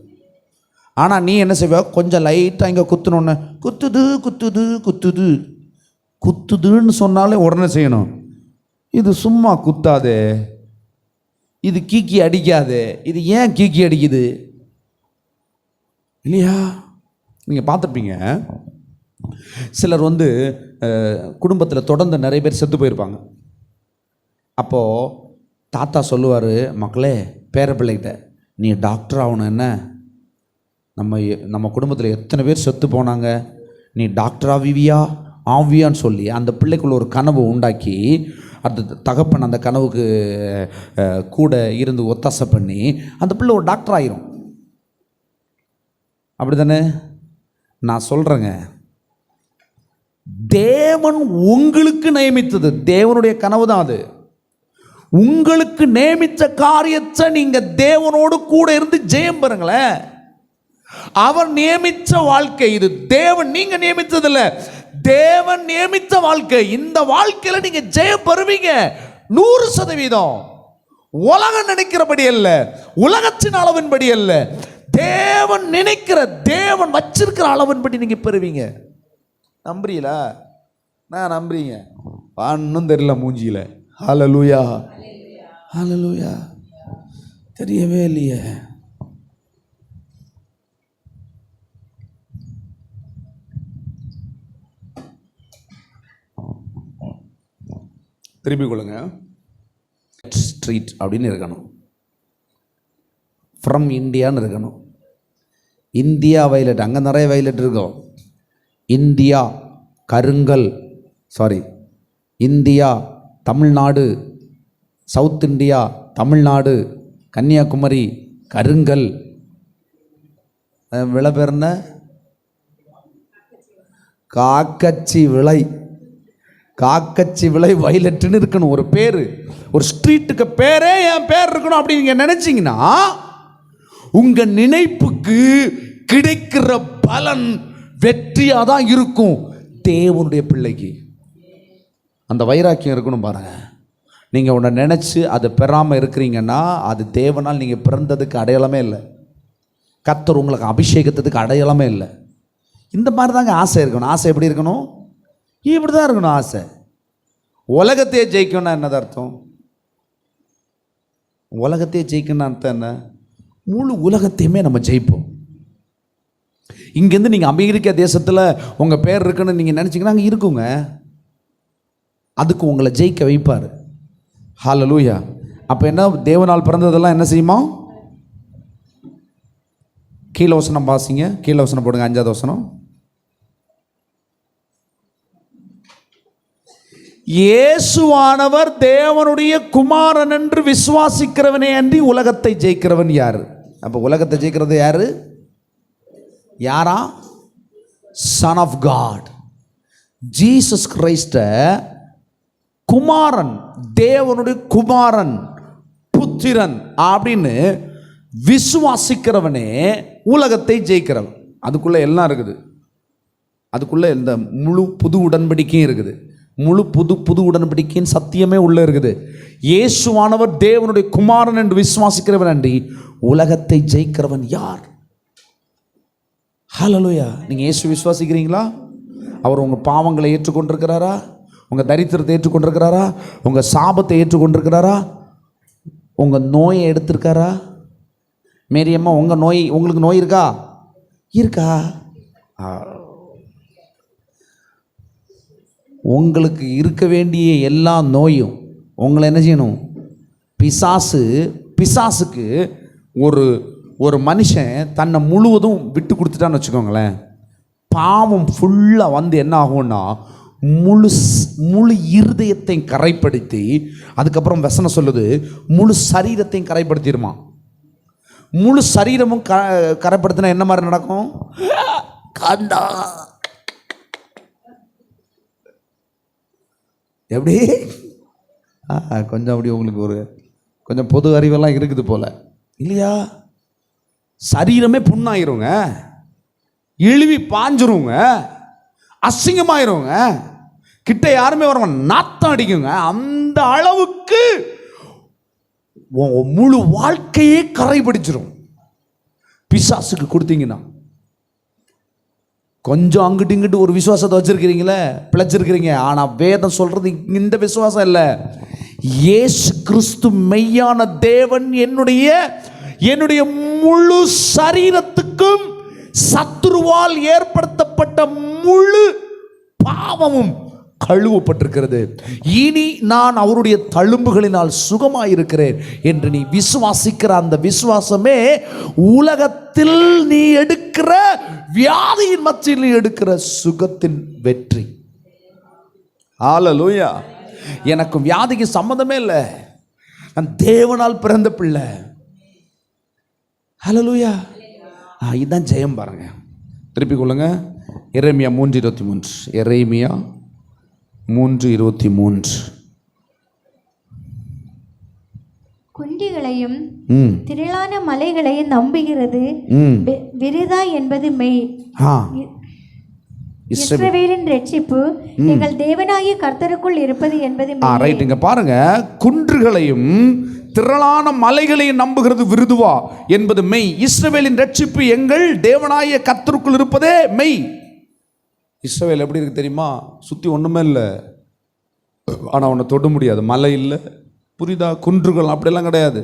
Speaker 1: ஆனால் நீ என்ன செய்வ? கொஞ்சம் லைட்டாக இங்கே குத்துனோன்னு குத்துது குத்துது குத்துது குத்துதுன்னு சொன்னாலே உடனே செய்யணும். இது சும்மா குத்தாதே, இது கீக்கி அடிக்காதே. இது ஏன் கீக்கி அடிக்குது இல்லையா? நீங்கள் பார்த்துருப்பீங்க, சிலர் குடும்பத்தில் தொடர்ந்து நிறைய பேர் செத்து போயிருப்பாங்க. அப்போது தாத்தா சொல்லுவார், மக்களே பேர பிள்ளைகிட்ட, நீ டாக்டர் ஆகணும். என்ன நம்ம குடும்பத்தில் எத்தனை பேர் செத்து போனாங்க, நீ டாக்டர் ஆவியான்னு சொல்லி அந்த பிள்ளைக்குள்ள ஒரு கனவு உண்டாக்கி, அந்த தகப்பன் அந்த கனவுக்கு கூட இருந்து ஒத்தாசை பண்ணி அந்த பிள்ளை ஒரு டாக்டர் ஆயிரும். அப்படி தானே? நான் சொல்கிறேங்க, தேவன் உங்களுக்கு நியமித்தது, தேவனுடைய கனவு தான் அது. உங்களுக்கு நியமித்த காரியத்தை நீங்க தேவனோடு கூட இருந்து ஜெயம் பெறுங்களேன். அவர் நியமித்த வாழ்க்கை இது. தேவன் நீங்க நியமித்தது இல்ல, தேவன் நியமித்த வாழ்க்கை. இந்த வாழ்க்கையில நீங்க ஜெயம் பெறுவீங்க 100%. உலகம் நினைக்கிறபடி அல்ல, உலகத்தின் அளவின்படி அல்ல, தேவன் நினைக்கிற, தேவன் வச்சிருக்கிற அளவின்படி நீங்க பெறுவீங்க. நம்புறீங்களா? நான் நம்புறீங்க, ஒன்றும் தெரியல மூஞ்சியில. ஹல்லேலூயா ஹல்லேலூயா. தெரியவே இல்லையே. திருப்பி கொள்ளுங்க. ஸ்ட்ரீட் அப்படின்னு இருக்கணும், ஃப்ரம் இந்தியான்னு இருக்கணும். இந்தியா வயலட், அங்கே நிறைய வயலட் இருக்கும். India Karungal, India Tamil Nadu, south India Tamil Nadu, Kanyakumari Karungal. விளை பேர் என்ன? காக்கச்சி விளை. காக்கச்சி விளை வயலட்டுன்னு இருக்கணும் ஒரு பேர். ஒரு ஸ்ட்ரீட்டுக்கு பேரே என் பேர் இருக்கணும் அப்படி நீங்க நினைச்சீங்கன்னா உங்க நினைப்புக்கு கிடைக்கிற பலன் வெற்றியாக தான் இருக்கும். தேவனுடைய பிள்ளைக்கு அந்த வைராக்கியம் இருக்கணும். பாருங்க, நீங்கள் உன்னை நினச்சி அதை பெறாமல் இருக்கிறீங்கன்னா அது தேவனால் நீங்கள் பிறந்ததுக்கு அடையாளமே இல்லை. கர்த்தர் உங்களுக்கு அபிஷேகத்துக்கு அடையாளமே இல்லை. இந்த மாதிரி தாங்க ஆசை இருக்கணும். ஆசை எப்படி இருக்கணும்? இப்படி தான் இருக்கணும் ஆசை. உலகத்தையே ஜெயிக்கணும்னா என்னது அர்த்தம்? உலகத்தையே ஜெயிக்கணும்னு அர்த்தம் என்ன? முழு உலகத்தையுமே நம்ம ஜெயிப்போம். இங்கேருந்து நீங்கள் அமெரிக்கா தேசத்தில் உங்கள் பேர் இருக்குன்னு நீங்கள் நினச்சிங்கன்னா அங்கே இருக்குங்க. அதுக்கு உங்களை ஜெயிக்க வைப்பார். ஹல்லேலூயா. அப்போ என்ன, தேவனால் பிறந்ததெல்லாம் என்ன செய்யுமா? கீழே வசனம் வாசிங்க, கீழே வசனம் போடுங்க, 5வது வசனம். இயேசுவானவர் தேவனுடைய குமாரன் என்று விசுவாசிக்கிறவனே அன்றி உலகத்தை ஜெயிக்கிறவன் யாரு? அப்போ உலகத்தை ஜெயிக்கிறது யாரு? யாரா? சன் ஆஃப் காட், ஜீசஸ் கிரைஸ்ட குமாரன், தேவனுடைய குமாரன், புத்திரன் அப்படின்னு விசுவாசிக்கிறவனே உலகத்தை ஜெயிக்கிறவன். அதுக்குள்ள எல்லாம் இருக்குது. அதுக்குள்ள இந்த முழு புது உடன்படிக்கையும் இருக்குது. முழு புது உடன்படிக்கையின் சத்தியமே உள்ள இருக்குது. இயேசுவானவர் தேவனுடைய குமாரன் என்று விசுவாசிக்கிறவன் அன்றி உலகத்தை ஜெயிக்கிறவன் யார்? ஹல்லேலூயா. நீங்கள் இயேசு விசுவாசிக்கிறீங்களா? அவர் உங்கள் பாவங்களை ஏற்றுக்கொண்டிருக்கிறாரா? உங்கள் தரித்திரத்தை ஏற்றுக்கொண்டிருக்கிறாரா? உங்கள் சாபத்தை ஏற்றுக்கொண்டிருக்கிறாரா? உங்கள் நோயை எடுத்திருக்காரா? மேரியம்மா, உங்களுக்கு நோய் இருக்கா? உங்களுக்கு இருக்க வேண்டிய எல்லா நோயும் உங்களை என்ன செய்யணும்? பிசாசுக்கு ஒரு மனுஷன் தன்னை முழுவதும் விட்டு கொடுத்துட்டான்னு வச்சுக்கோங்களேன், பாவம் ஃபுல்லாக என்ன ஆகும்னா முழு இருதயத்தையும் கரைப்படுத்தி, அதுக்கப்புறம் வசனம் சொல்லுது முழு சரீரத்தையும் கரைப்படுத்திடுமா. முழு சரீரமும் கரைப்படுத்தினா என்ன மாதிரி நடக்கும்? காந்தா எப்படி? கொஞ்சம் அப்படி உங்களுக்கு கொஞ்சம் பொது அறிவெல்லாம் இருக்குது போல இல்லையா? சரீரமே புண்ணாயிருங்க. இழுவி பாஞ்சிருங்க, அசிங்கமாயிருங்க, கிட்ட யாருமே வரவங்க, நாத்தம் அடிக்குங்க. அந்த அளவுக்கு முழு வாழ்க்கையே கரை பிடிச்சிரும். பிசாசுக்கு கொடுத்தீங்கன்னா கொஞ்சம் அங்கிட்டு இங்கிட்டு ஒரு விசுவாசத்தை வச்சிருக்கிறீங்களே, பிழைச்சிருக்கிறீங்க. ஆனால் வேதம் சொல்றது இந்த விசுவாசம் இல்லை. இயேசு கிறிஸ்து மெய்யான தேவன், என்னுடைய முழு சரீரத்துக்கும் சத்துருவால் ஏற்படுத்தப்பட்ட முழு பாவமும் கழுவப்பட்டிருக்கிறது. இனி நான் அவருடைய தழும்புகளினால் சுகமாயிருக்கிறேன் என்று நீ விசுவாசிக்கிற அந்த விசுவாசமே உலகத்தில் நீ எடுக்கிற வியாதியின் மத்தியில் நீ எடுக்கிற சுகத்தின் வெற்றி. ஹல்லேலூயா. எனக்கு வியாதிக்கு சம்மந்தமே இல்லை, நான் தேவனால் பிறந்த பிள்ளை. ஹல்லேலூயா. இதுதான் ஜெயம். பாருங்க, திருப்பி கொள்ளுங்க. எரேமியா 3:23. எரேமியா 3:23.
Speaker 2: குண்டிகளையும் திரளான மலைகளையும் நம்புகிறது விருதா என்பது மெய். இஸ்ரவேலின் ரட்சிப்பு எங்கள் தேவனாகிய கர்த்தருக்குள் இருப்பது என்பது மெய்.
Speaker 1: ரைட். இங்க பாருங்க, குன்றுகளையும் திரளான மலைகளையும் நம்புகிறது விருதுவா என்பது மெய். இஸ்ரவேலின் ரட்சிப்பு எங்கள் தேவனாகிய கர்த்தருக்குள் இருப்பதே மெய். இஸ்ரவேல் எப்படி இருக்கு தெரியுமா? சுற்றி ஒன்றுமே இல்லை, ஆனால் அவனை தொட முடியாது. மலை இல்லை, புரியுதா? குன்றுகள் அப்படியெல்லாம் கிடையாது.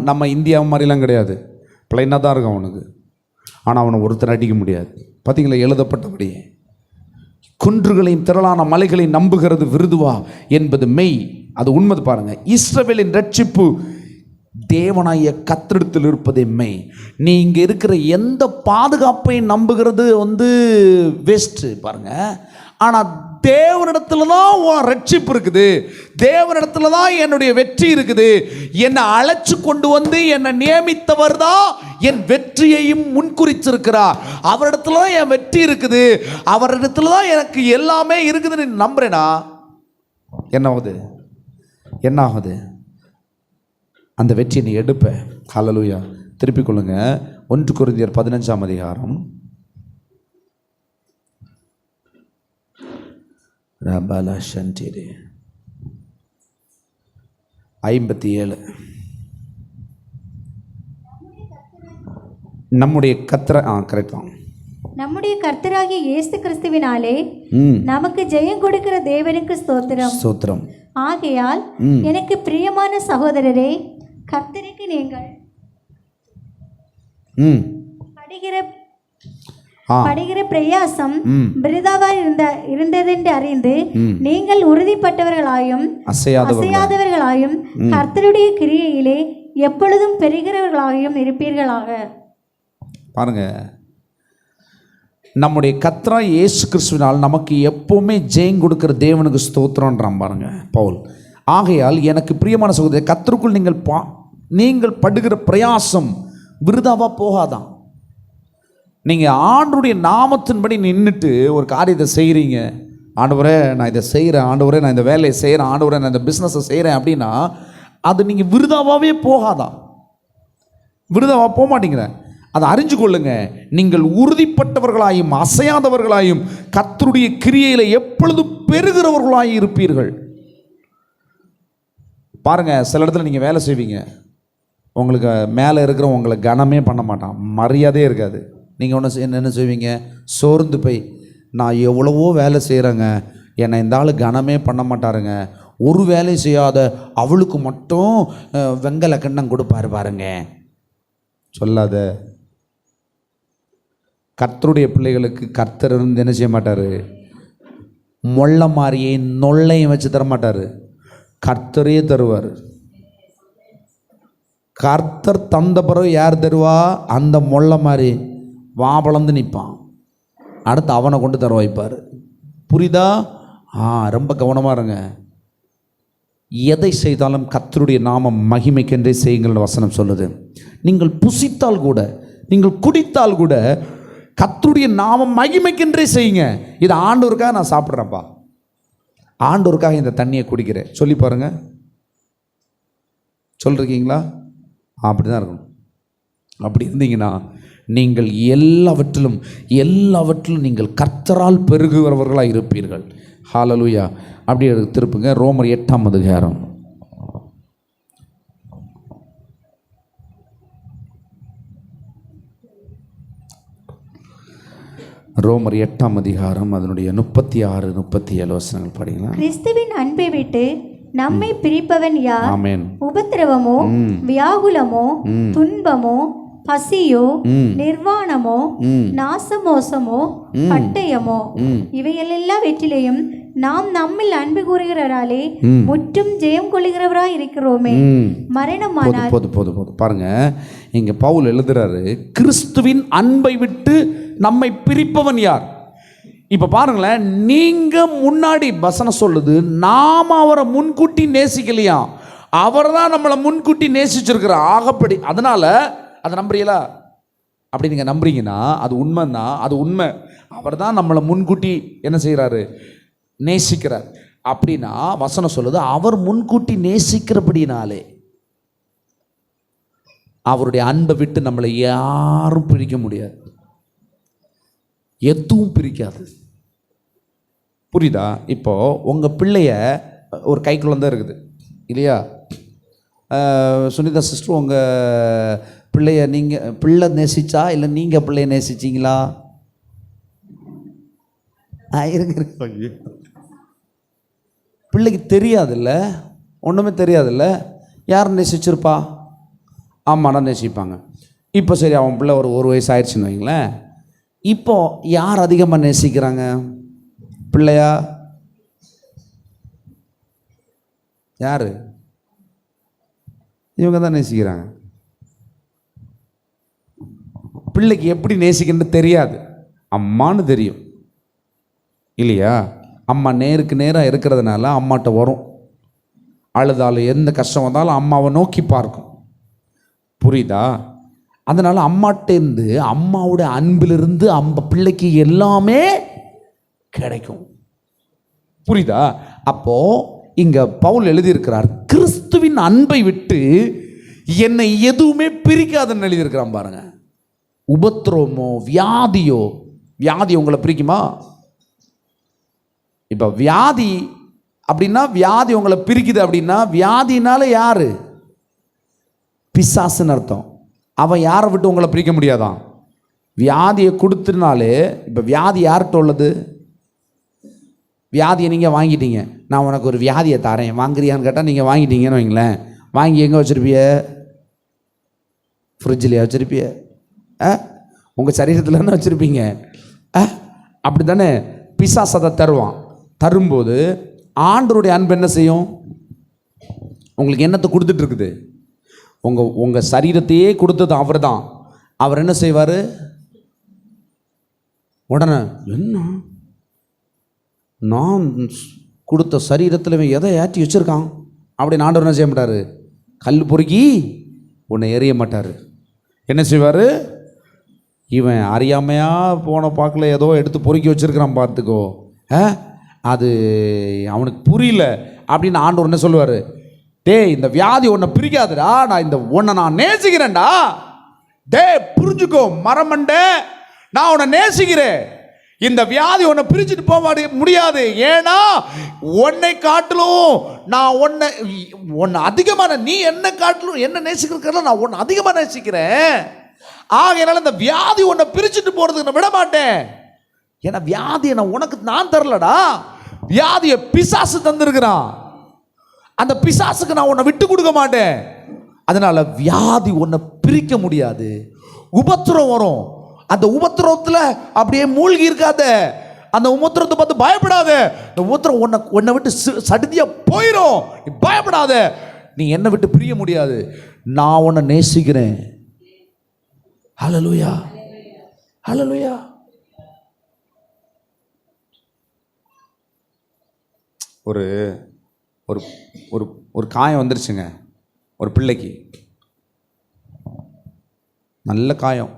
Speaker 1: நம்ம இந்தியா மாதிரிலாம் கிடையாது, பிளைனாக தான் இருக்கும் அவனுக்கு. ஆனால் அவனை ஒருத்தர் அடிக்க முடியாது. பார்த்தீங்களா, எழுதப்பட்டபடியே குன்றுகளையும் திரளான மலைகளையும் நம்புகிறது விருதுவா என்பது மெய். அது உண்மை. பாருங்க, இஸ்ரவேலின் ரட்சிப்பு தேவனாய கர்த்தரிடத்தில் இருப்பதே மெய். நீ இங்கே இருக்கிற எந்த பாதுகாப்பையும் நம்புகிறது வேஸ்ட். பாருங்க, ஆனால் தேவனிடத்துல தான் உன் ரட்சிப்பு இருக்குது, தேவனிடத்துல தான் என்னுடைய வெற்றி இருக்குது. என்னை அழைச்சு கொண்டு வந்து என்னை நியமித்தவர் தான் என் வெற்றியையும் முன்குறிச்சிருக்கிறார். அவரிடத்துல தான் என் வெற்றி இருக்குது, அவரிடத்துல தான் எனக்கு எல்லாமே இருக்குதுன்னு நம்புறேனா என்ன ஆகுது? அந்த வெற்றியை நீ எடுப்ப. ஹல்லேலூயா. திருப்பிக் கொள்ளுங்க. 1 கொரிந்தியர் 15ஆம் அதிகாரம் 57. நம்முடைய
Speaker 2: நம்முடைய கர்த்தராகிய இயேசு கிறிஸ்துவினாலே நமக்கு ஜெயம் கொடுக்கிற தேவனுக்கு ஸ்தோத்திரம். ஆகையால் எனக்கு பிரியமான சகோதரரே, கர்த்தருக்கு நீங்கள் படுகிற பிரயாசம் விருதாவா இருந்ததென்று அறிந்து நீங்கள் உறுதிப்பட்டவர்களாயும் அசையாதவர்களாயும் கர்த்தருடைய கிரியையிலே எப்பொழுதும் பெறுகிறவர்களாயும் இருப்பீர்களாக.
Speaker 1: பாருங்க, நம்முடைய கர்த்தரா இயேசு கிறிஸ்துவினால் நமக்கு எப்பவுமே ஜெயம் கொடுக்கிற தேவனுக்கு ஸ்தோத்திரம்ன்றான். பாருங்க பவுல். ஆகையால் எனக்கு பிரியமான சகோதரரே, கர்த்தருக்குள் நீங்கள் படுகிற பிரயாசம் விருதாவா போகாதான். நீங்கள் ஆண்டவருடைய நாமத்தின்படி நின்றுட்டு ஒரு காரியத்தை செய்கிறீங்க. ஆண்டவரே நான் இதை செய்கிறேன், ஆண்டவரே நான் இந்த வேலையை செய்கிறேன், ஆண்டவரே நான் இந்த பிஸ்னஸை செய்கிறேன் அப்படின்னா அது நீங்கள் விருதாவாகவே போகாதான். விருதாவாக போக மாட்டேங்கிறேன். அதை அறிஞ்சு கொள்ளுங்க. நீங்கள் உறுதிப்பட்டவர்களாயும் அசையாதவர்களாயும் கர்த்தருடைய கிரியையில் எப்பொழுதும் பெறுகிறவர்களாயும் இருப்பீர்கள். பாருங்க, சில இடத்துல நீங்கள் வேலை செய்வீங்க, உங்களுக்கு மேலே இருக்கிற உங்களை கனமே பண்ண மாட்டான், மரியாதையே இருக்காது. நீங்கள் என்ன செய்வீங்க? சோர்ந்து போய், நான் எவ்வளவோ வேலை செய்கிறேங்க, என்னை இந்த ஆள் கனமே பண்ண மாட்டாருங்க, ஒரு வேலையும் செய்யாத அவளுக்கு மட்டும் வெங்கல கிண்ணம் கொடுப்பாரு பாருங்க. சொல்லாத. கர்த்தருடைய பிள்ளைகளுக்கு கர்த்தர் இருந்து என்ன செய்ய மாட்டார்? மொள்ள மாதிரியே நொல்லையும் வச்சு தரமாட்டார், கர்த்தரையே தருவார். கர்த்தர் தந்த பிறகு யார் தருவா? அந்த மொள்ள மாதிரி வாபளந்து நிற்பான், அடுத்து அவனை கொண்டு தர வைப்பார். புரியுதா? ரொம்ப கவனமாக இருங்க. எதை செய்தாலும் கர்த்தருடைய நாமம் மகிமைக்கென்றே செய்யுங்கள் வசனம் சொல்லுது. நீங்கள் புசித்தால் கூட, நீங்கள் குடித்தால் கூட கர்த்தருடைய நாமம் மகிமைக்கென்றே செய்யுங்க. இது ஆண்டவருக்காக நான் சாப்பிட்றேன்ப்பா, ஆண்டவருக்காக இந்த தண்ணியை குடிக்கிறேன் சொல்லி பாருங்க. சொல்லிருக்கீங்களா? அப்படி தான் இருக்கணும். அப்படி இருந்தீங்கன்னா நீங்கள் எல்லாவற்றிலும் நீங்கள் கர்த்தரால் பெருகுகிறவர்களாக இருப்பீர்கள். ஹல்லேலூயா. அப்படியே திருப்புங்க ரோமர் 8ஆம் அதிகாரம். ரோமர் 8ஆம் அதிகாரம் அதனுடைய 36, 37 வசனங்கள் படிங்களா.
Speaker 2: கிறிஸ்துவின் அன்பை விட்டு நம்மை பிரிப்பவன் யார்?
Speaker 1: ஆமென்.
Speaker 2: உபத்திரவமோ, வியாகுலமோ, துன்பமோ, பசியோ, நிர்வாணமோ, நாசமோசமோ, பட்டயமோ, இவையெல்லாம் வெற்றிலையும் நாம் நம்மில் அன்பு கூறுகிறாராலே முற்றும் ஜெயம் கொள்ளுகிறவராய் இருக்கிறோமே. மரணமானால்
Speaker 1: போது பாருங்க, இங்க பவுல் எழுதுறாரு, கிறிஸ்துவின் அன்பை விட்டு நம்மை பிரிப்பவன் யார்? இப்ப பாருங்களேன், நீங்க முன்னாடி வசனம் சொல்லுது, நாம அவரை முன்கூட்டி நேசிக்கலையா, அவர் தான் நம்மளை முன்கூட்டி நேசிச்சிருக்கிறார். ஆகப்படி அதனால அதை நம்புறீங்களா? அப்படி நீங்க நம்புறீங்கன்னா அது உண்மைன்னா அது உண்மை. அவர் தான் நம்மளை முன்கூட்டி என்ன செய்யறாரு? நேசிக்கிறார். அப்படின்னா வசனம் சொல்லுது, அவர் முன்கூட்டி நேசிக்கிறபடினாலே அவருடைய அன்பை விட்டு நம்மளை யாரும் பிரிக்க முடியாது, எதுவும் பிரிக்காது. புரியுதா? இப்போ உங்கள் பிள்ளைய ஒரு கை குழந்தை இருக்குது இல்லையா? சுனிதா சிஸ்டர், உங்கள் பிள்ளைய நீங்கள் பிள்ளை நேசிச்சா இல்லை நீங்கள் பிள்ளைய நேசிச்சிங்களா? இருங்க, பிள்ளைக்கு தெரியாதுல்ல, ஒன்றுமே தெரியாதுல்ல. யார் நேசிச்சிருப்பா? ஆமாடா நேசிப்பாங்க. இப்போ சரி, அவன் பிள்ளை ஒரு வயசு ஆயிடுச்சுன்னு வைங்களேன். இப்போ யார் அதிகமாக நேசிக்கிறாங்க? பிள்ளையா? யார்? இவங்க தான் நேசிக்கிறாங்க. பிள்ளைக்கு எப்படி நேசிக்கணும்னு தெரியாது, அம்மான்னு தெரியும் இல்லையா? அம்மா நேருக்கு நேராக இருக்கிறதுனால அம்மாட்ட வரும். அழுதாலும் எந்த கஷ்டம் வந்தாலும் அம்மாவை நோக்கி பார்க்கும். புரியுதா? அதனால் அம்மாட்டேருந்து, அம்மாவோட அன்பிலிருந்து பிள்ளைக்கு எல்லாமே கிடைக்கும். புரியுதா? அப்போ இங்க பவுல் எழுதியிருக்கிறார், கிறிஸ்துவின் அன்பை விட்டு என்னை எதுவுமே பிரிக்காதுன்னு எழுதியிருக்கிறான். பாருங்க, உபத்திரவமோ வியாதியோ, வியாதி உங்களை பிரிக்குமா? இப்போ வியாதி அப்படின்னா, வியாதி உங்களை பிரிக்குது அப்படின்னா, வியாதினால யாரு? பிசாசுன்னு அர்த்தம். அவன் யாரை விட்டு உங்களை பிரிக்க முடியாதான்? வியாதியை கொடுத்துனாலே, இப்போ வியாதி யார்கிட்ட உள்ளது? வியாதியை நீங்கள் வாங்கிட்டீங்க, நான் உனக்கு ஒரு வியாதியை தரேன் வாங்குறியான்னு கேட்டால் நீங்கள் வாங்கிட்டீங்கன்னு வைங்களேன். வாங்கி எங்கே வச்சுருப்பிய? ஃப்ரிட்ஜில் வச்சுருப்பிய? உங்கள் சரீரத்தில் என்ன வச்சுருப்பீங்க? அப்படி தானே பிசாசு அதை தருவான். தரும்போது ஆண்டவருடைய அன்பு என்ன செய்யும்? உங்களுக்கு என்னத்தை கொடுத்துட்டு இருக்குது? உங்கள் சரீரத்தையே கொடுத்தது அவர் தான். அவர் என்ன செய்வார்? உடனே என்ன நான் கொடுத்த சரீரத்தில் எதை ஏற்றி வச்சுருக்கான் அப்படின்னு ஆண்டவர் என்ன செய்ய மாட்டார்? கல் பொறுக்கி உன்னை எறிய மாட்டார். என்ன செய்வார்? இவன் அறியாமையாக போன பாக்கில் ஏதோ எடுத்து பொறுக்கி வச்சுருக்கிறான் பார்த்துக்கோ, அது அவனுக்கு புரியல அப்படின்னு ஆண்டவர் என்ன சொல்லுவார்? டேய், இந்த வியாதி உன்னை பிரிக்காதுடா, உன்னை நான் நேசிக்கிறேன்டா. டேய் புரிஞ்சுக்கோ மரமண்டே, நான் உன்னை நேசிக்கிறேன். இந்த வியாதி உன்னை பிரிச்சுட்டு போக முடியாது. ஏன்னா உன்னை காட்டிலும் நான் உன்னை அதிகமான, நீ என்ன காட்டிலும் என்ன நேசிக்கிறதுல நான் உன்னை அதிகமாக நேசிக்கிறேன். ஆகையினால இந்த வியாதி உன்னை பிரிச்சுட்டு போறதுக்கு நான் விட மாட்டேன். ஏன்னா வியாதியை நான் தரலடா, வியாதியை பிசாசு தந்திருக்கிறான். அந்த பிசாசுக்கு நான் உன்னை விட்டு கொடுக்க மாட்டேன். அதனால வியாதி உன்னை பிரிக்க முடியாது. உபத்திரம் வரும், அந்த உபத்திரத்தில் அப்படியே மூழ்கி இருக்காத. அந்த உபத்திரத்தை பார்த்து பயப்படாத. இந்த உபத்திரம் உன்னை விட்டு சடுதியா போயிடும். நீ பயப்படாத. நீ என்னை விட்டு பிரிய முடியாது. நான் உன்னை நேசிக்கிறேன். ஹல்லேலூயா, ஹல்லேலூயா. ஒரு ஒரு ஒரு ஒரு காயம் வந்துருச்சுங்க ஒரு பிள்ளைக்கு, நல்ல காயம்.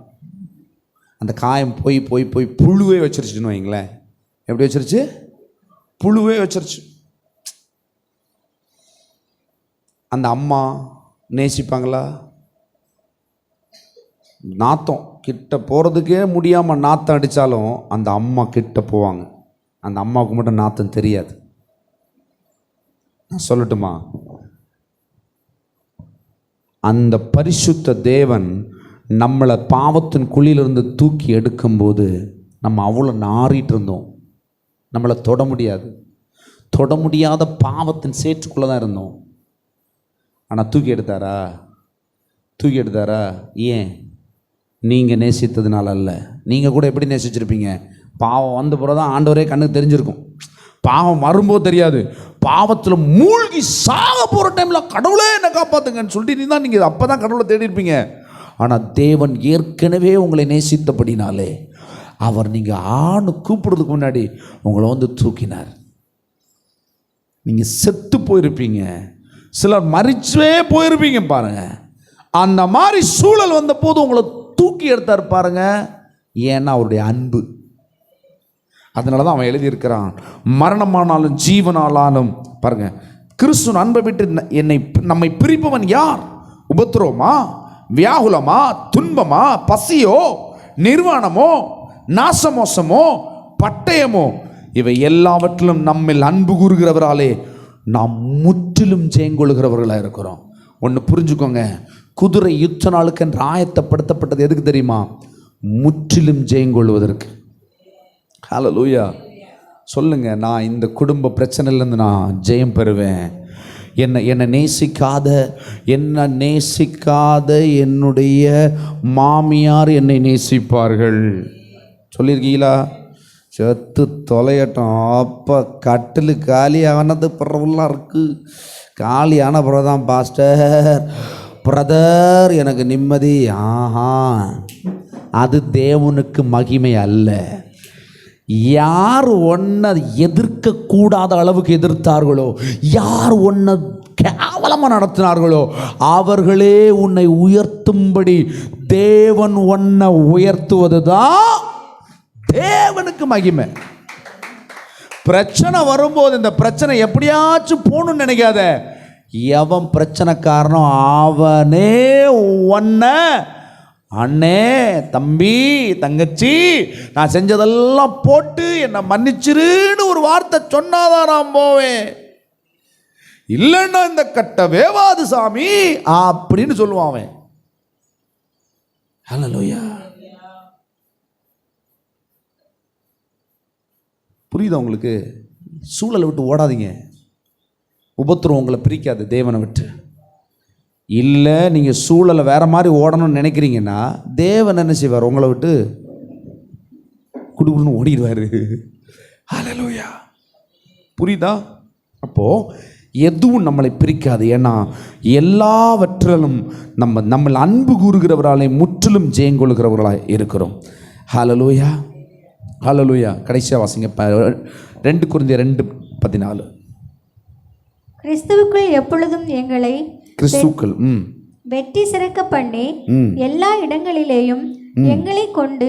Speaker 1: அந்த காயம் போய் போய் போய் புழுவே வச்சிருச்சுன்னு வைங்களேன். எப்படி வச்சிருச்சு? புழுவே வச்சிருச்சு. அந்த அம்மா நேசிப்பாங்களா? நாத்தம் கிட்ட போகிறதுக்கே முடியாமல் நாத்தம் அடித்தாலும் அந்த அம்மா கிட்ட போவாங்க. அந்த அம்மாவுக்கு மட்டும் நாத்தம் தெரியாது. நான் சொல்லட்டுமா, அந்த பரிசுத்த தேவன் நம்மளை பாவத்தின் குழியிலிருந்து தூக்கி எடுக்கும்போது நம்ம அவ்வளோ நாறிட்டு இருந்தோம். நம்மளை தொட முடியாது, தொட முடியாத பாவத்தின் சேற்றுக்குள்ளே தான் இருந்தோம். ஆனால் தூக்கி எடுத்தாரா? தூக்கி எடுத்தாரா? ஏன்? நீங்கள் நேசித்ததுனால அல்ல. நீங்கள் கூட எப்படி நேசிச்சிருப்பீங்க? பாவம் வந்த பிறகு தான் ஆண்டவரே கண்ணுக்கு தெரிஞ்சிருக்கும். பாவம் வரும்போது தெரியாது. பாவத்தில் மூழ்கி சாக போகிற டைமில் கடவுளே என்ன காப்பாற்றுங்கன்னு சொல்லிட்டு நீங்கள் அப்போ தான் கடவுளை தேடி இருப்பீங்க. ஆனால் தேவன் ஏற்கனவே உங்களை நேசித்தபடினாலே அவர் நீங்கள் ஆணு கூப்பிடுறதுக்கு முன்னாடி உங்களை வந்து தூக்கினார். நீங்கள் செத்து போயிருப்பீங்க, சிலர் மரிச்சே போயிருப்பீங்க பாருங்க. அந்த மாதிரி சூழல் வந்த போது உங்களை தூக்கி எடுத்தார் பாருங்க. ஏன்னா அவருடைய அன்பு. அதனால தான் அவன் எழுதியிருக்கிறான், மரணமானாலும் ஜீவனாலும் பாருங்க, கிறிஸ்துவின் அன்பை விட்டு நம்மை பிரிப்பவன் யார்? உபத்திரவமா, வியாகுலமா, துன்பமா, பசியோ, நிர்வாணமோ, நாசமோசமோ, பட்டயமோ, இவை எல்லாவற்றிலும் நம்மில் அன்பு கூறுகிறவராலே நாம் முற்றிலும் ஜெயங்கொள்கிறவர்களாக இருக்கிறோம். ஒன்று புரிஞ்சுக்கோங்க, குதிரை யுத்த நாளுக்கு என்று ஆயத்தப்படுத்தப்பட்டது எதுக்கு தெரியுமா? முற்றிலும் ஜெயங்கொள்வதற்கு. ஹல்லேலூயா. சொல்லுங்க, நான் இந்த குடும்ப பிரச்சனையிலேருந்து நான் ஜெயம் பெறுவேன். என்னை நேசிக்காத என்னுடைய மாமியார் என்னை நேசிப்பார்கள். சொல்லியிருக்கீங்களா? செத்து தொலையட்டும். அப்போ கட்டில் காலி ஆனது பிறகுலாம் இருக்குது. காலி ஆன பிறகுதான் பாஸ்டர் பிரதர் எனக்கு நிம்மதி. ஆஹா, அது தேவனுக்கு மகிமை அல்ல. யார் ஒன்றை எதிர்க்கக்கூடாத அளவுக்கு எதிர்த்தார்களோ, யார் ஒன்றை கேவலமாக நடத்தினார்களோ அவர்களே உன்னை உயர்த்தும்படி தேவன் ஒன்றை உயர்த்துவது தான் தேவனுக்கு மகிமை. பிரச்சனை வரும்போது இந்த பிரச்சனை எப்படியாச்சும் போகணும்னு நினைக்காத. எவன் பிரச்சனை காரணம் அவனே ஒன்றை, அண்ணே, தம்பி, தங்கச்சி, நான் செஞ்சதெல்லாம் போட்டு என்னை மன்னிச்சிருன்னு ஒரு வார்த்தை சொன்னாதான் நான் போவேன். இல்லைன்னா இந்த கட்ட வேவாது சாமி அப்படின்னு சொல்லுவான் அவன். ஹல்லேலூயா. புரியுதா உங்களுக்கு? சூழலை விட்டு ஓடாதீங்க. உபத்திரம் உங்களை பிரிக்காது தேவனை விட்டு. இல்லை, நீங்கள் சூழலை வேறு மாதிரி ஓடணும்னு நினைக்கிறீங்கன்னா தேவன் என்ன செய்வார்? உங்களை விட்டு குடுக்குன்னு ஓடிடுவார். ஹல்லேலூயா. புரியுதா? அப்போது எதுவும் நம்மளை பிரிக்காது. ஏன்னா எல்லாவற்றிலும் நம்ம அன்பு கூறுகிறவர்களாலே முற்றிலும் ஜெயங்கொள்கிறவர்களாக இருக்கிறோம். ஹல்லேலூயா, ஹல்லேலூயா. கடைசியாக வாசிங்க 2 கொரிந்தியர் 2:14.
Speaker 2: கிறிஸ்துவுக்குள் எப்பொழுதும் எங்களை
Speaker 1: கிறிஸ்துக்கள்
Speaker 2: வெற்றி சிறக்க பண்ணி எல்லா இடங்களிலேயும் எங்களை கொண்டு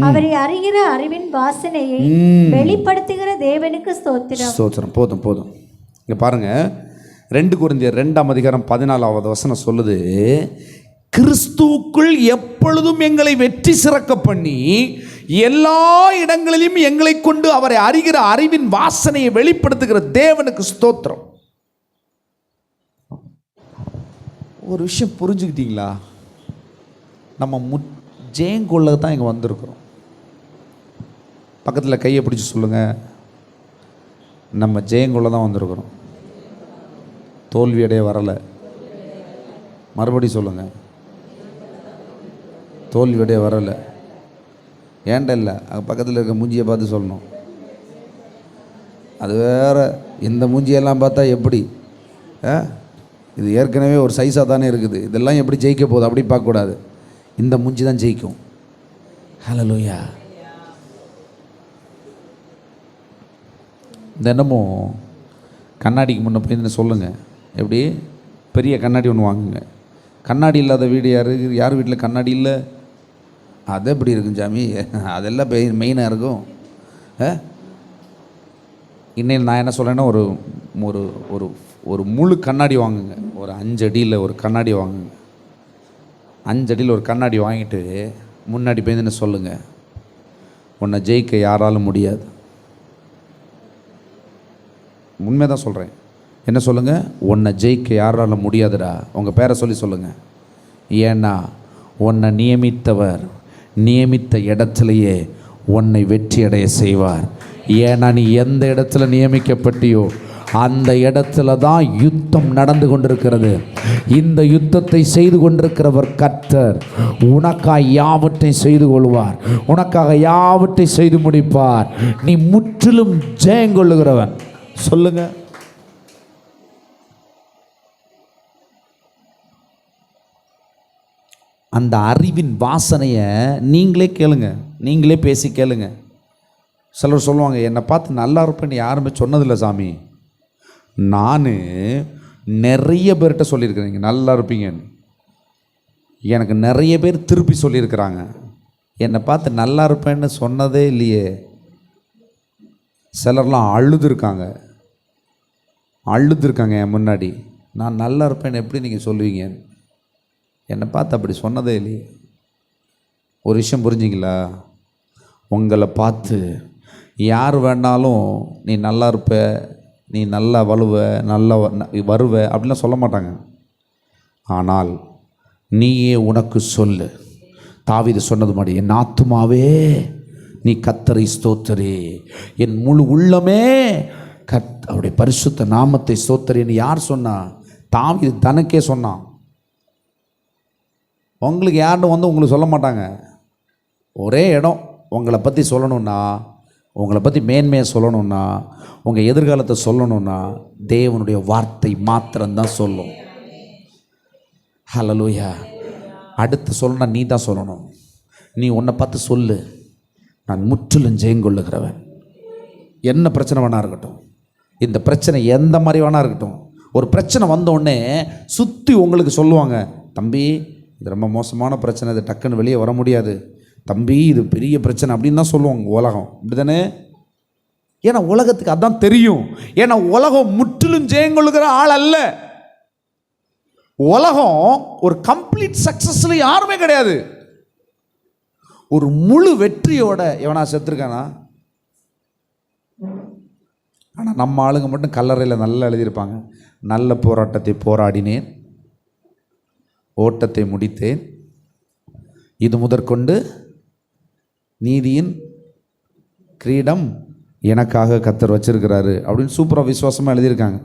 Speaker 2: அவரை அறிகிற அறிவின் வாசனையை வெளிப்படுத்துகிற தேவனுக்கு ஸ்தோத்திரம்.
Speaker 1: ஸ்தோத்திரம். போதும் போதும். இங்க பாருங்க, 2 கொரிந்தியர் 2:14 சொல்லுது, கிறிஸ்துவுக்குள் எப்பொழுதும் எங்களை வெற்றி சிறக்க பண்ணி எல்லா இடங்களிலும் எங்களை கொண்டு அவரை அறிகிற அறிவின் வாசனையை வெளிப்படுத்துகிற தேவனுக்கு ஸ்தோத்திரம். ஒரு விஷயம் புரிஞ்சுக்கிட்டீங்களா? நம்ம ஜெயங்கொள்ள தான் இங்கே வந்திருக்கிறோம். பக்கத்தில் கையை பிடிச்சி சொல்லுங்கள், நம்ம ஜெயங்கொள்ள தான் வந்திருக்கிறோம், தோல்வி அடைய வரலை. மறுபடியும் சொல்லுங்கள், தோல்வி அடைய வரலை. ஏன்டா இல்லை, பக்கத்தில் இருக்க மூஞ்சியை பார்த்து சொல்லணும். அது வேறு, இந்த மூஞ்சியெல்லாம் பார்த்தா எப்படி? இது ஏற்கனவே ஒரு சைஸாக தானே இருக்குது, இதெல்லாம் எப்படி ஜெயிக்க போகுது அப்படி பார்க்கக்கூடாது. இந்த மூஞ்சி தான் ஜெயிக்கும். ஹல்லேலூயா. தினமும் கண்ணாடிக்கு முன்னே போய் சொல்லுங்கள், எப்படி பெரிய கண்ணாடி ஒன்று வாங்குங்க. கண்ணாடி இல்லாத வீடு யார் வீட்டில் கண்ணாடி இல்லை? அது எப்படி இருக்கும் சாமி? அதெல்லாம் மெயினாக இருக்கும். இன்னும் நான் என்ன சொல்கிறேன்னா, ஒரு ஒரு ஒரு முழு கண்ணாடி வாங்குங்க. ஒரு 5 அடியில் ஒரு கண்ணாடி வாங்குங்க. 5 அடியில் ஒரு கண்ணாடி வாங்கிட்டு முன்னாடி போய் என்ன சொல்லுங்கள், உன்னை ஜெயிக்க யாராலும் முடியாது. உண்மை தான் சொல்கிறேன். என்ன சொல்லுங்கள்? உன்னை ஜெயிக்க யாராலும் முடியாதுடா. உங்கள் பேரை சொல்லி சொல்லுங்கள். ஏன்னா உன்னை நியமித்தவர் நியமித்த இடத்துலையே உன்னை வெற்றி அடைய செய்வார். ஏன்னா நீ எந்த இடத்துல நியமிக்கப்பட்டியோ அந்த இடத்துல தான் யுத்தம் நடந்து கொண்டிருக்கிறது. இந்த யுத்தத்தை செய்து கொண்டிருக்கிறவர் கர்த்தர். உனக்காக யாவற்றையும் செய்து கொள்வார், உனக்காக யாவற்றை செய்து முடிப்பார். நீ முற்றிலும் ஜெயங்கொள்ளுகிறவன். சொல்லுங்க. அந்த அறிவின் வாசனையை நீங்களே கேளுங்க, நீங்களே பேசி கேளுங்க. சிலர் சொல்லுவாங்க, என்னை பார்த்து நல்லா இருப்பேன்னு யாருமே சொன்னதில்லை சாமி. நான் நிறைய பேர்கிட்ட சொல்லியிருக்கிறேங்க நல்லா இருப்பீங்கன்னு. எனக்கு நிறைய பேர் திருப்பி சொல்லியிருக்கிறாங்க, என்னை பார்த்து நல்லா இருப்பேன்னு சொன்னதே இல்லையே. சிலர்லாம் அழுதுருக்காங்க என் முன்னாடி. நான் நல்லா இருப்பேன்னு எப்படி நீங்கள் சொல்லுவீங்க? என்னை பார்த்து அப்படி சொன்னதே இல்லையே. ஒரு விஷயம் புரிஞ்சிங்களா? உங்களை பார்த்து யார் வேணாலும் நீ நல்லா இருப்ப, நீ நல்லா வலுவ, நல்லா வருவ அப்படிலாம் சொல்ல மாட்டாங்க. ஆனால் நீயே உனக்கு சொல்லு. தாவீது சொன்னது மாதிரி, என் ஆத்துமாவே நீ கர்த்தரை ஸ்தோத்திரி, என் முழு உள்ளமே அவருடைய பரிசுத்த நாமத்தை ஸ்தோத்திரின்னு யார் சொன்னா? தாவீது தனக்கே சொன்னான். உங்களுக்கு யாரும் உங்களுக்கு சொல்ல மாட்டாங்க. ஒரே இடம் உங்களை பற்றி சொல்லணுன்னா, உங்களை பற்றி மேன்மையாக சொல்லணுன்னா, உங்கள் எதிர்காலத்தை சொல்லணுன்னா தேவனுடைய வார்த்தை மாத்திரம்தான் சொல்லும். ஹல்லேலூயா. அடுத்து சொல்லணும்னா நீ தான் சொல்லணும். நீ உன்னை பார்த்து சொல்லு, நான் முற்றிலும் ஜெயங்கொள்ளுகிறவன். என்ன பிரச்சனை வேணா இருக்கட்டும், இந்த பிரச்சனை எந்த மாதிரி வேணா இருக்கட்டும். ஒரு பிரச்சனை வந்தோடனே சுற்றி உங்களுக்கு சொல்லுவாங்க, தம்பி இது ரொம்ப மோசமான பிரச்சனை, இது டக்குன்னு வெளியே வர முடியாது, தம்பி இது பெரிய பிரச்சனை அப்படின்னு தான் சொல்லுவாங்க உலகம். இப்படி தானே? ஏன்னா உலகத்துக்கு அதான் தெரியும். ஏன்னா உலகம் முற்றிலும் ஜெயங்கொள்ளுகிற ஆள் அல்ல. உலகம் ஒரு கம்ப்ளீட் சக்சஸ்ல யாருமே கிடையாது. ஒரு முழு வெற்றியோட எவனா செத்துருக்கானா? ஆனால் நம்ம ஆளுங்க மட்டும் கல்லறையில் நல்லா எழுதியிருப்பாங்க, நல்ல போராட்டத்தை போராடினேன், ஓட்டத்தை முடித்தேன், இது முதற்கொண்டு நீதியின் கிரீடம் எனக்காக கர்த்தர் வச்சிருக்கிறாரு அப்படின்னு சூப்பராக விசுவாசமாக எழுதியிருக்காங்க.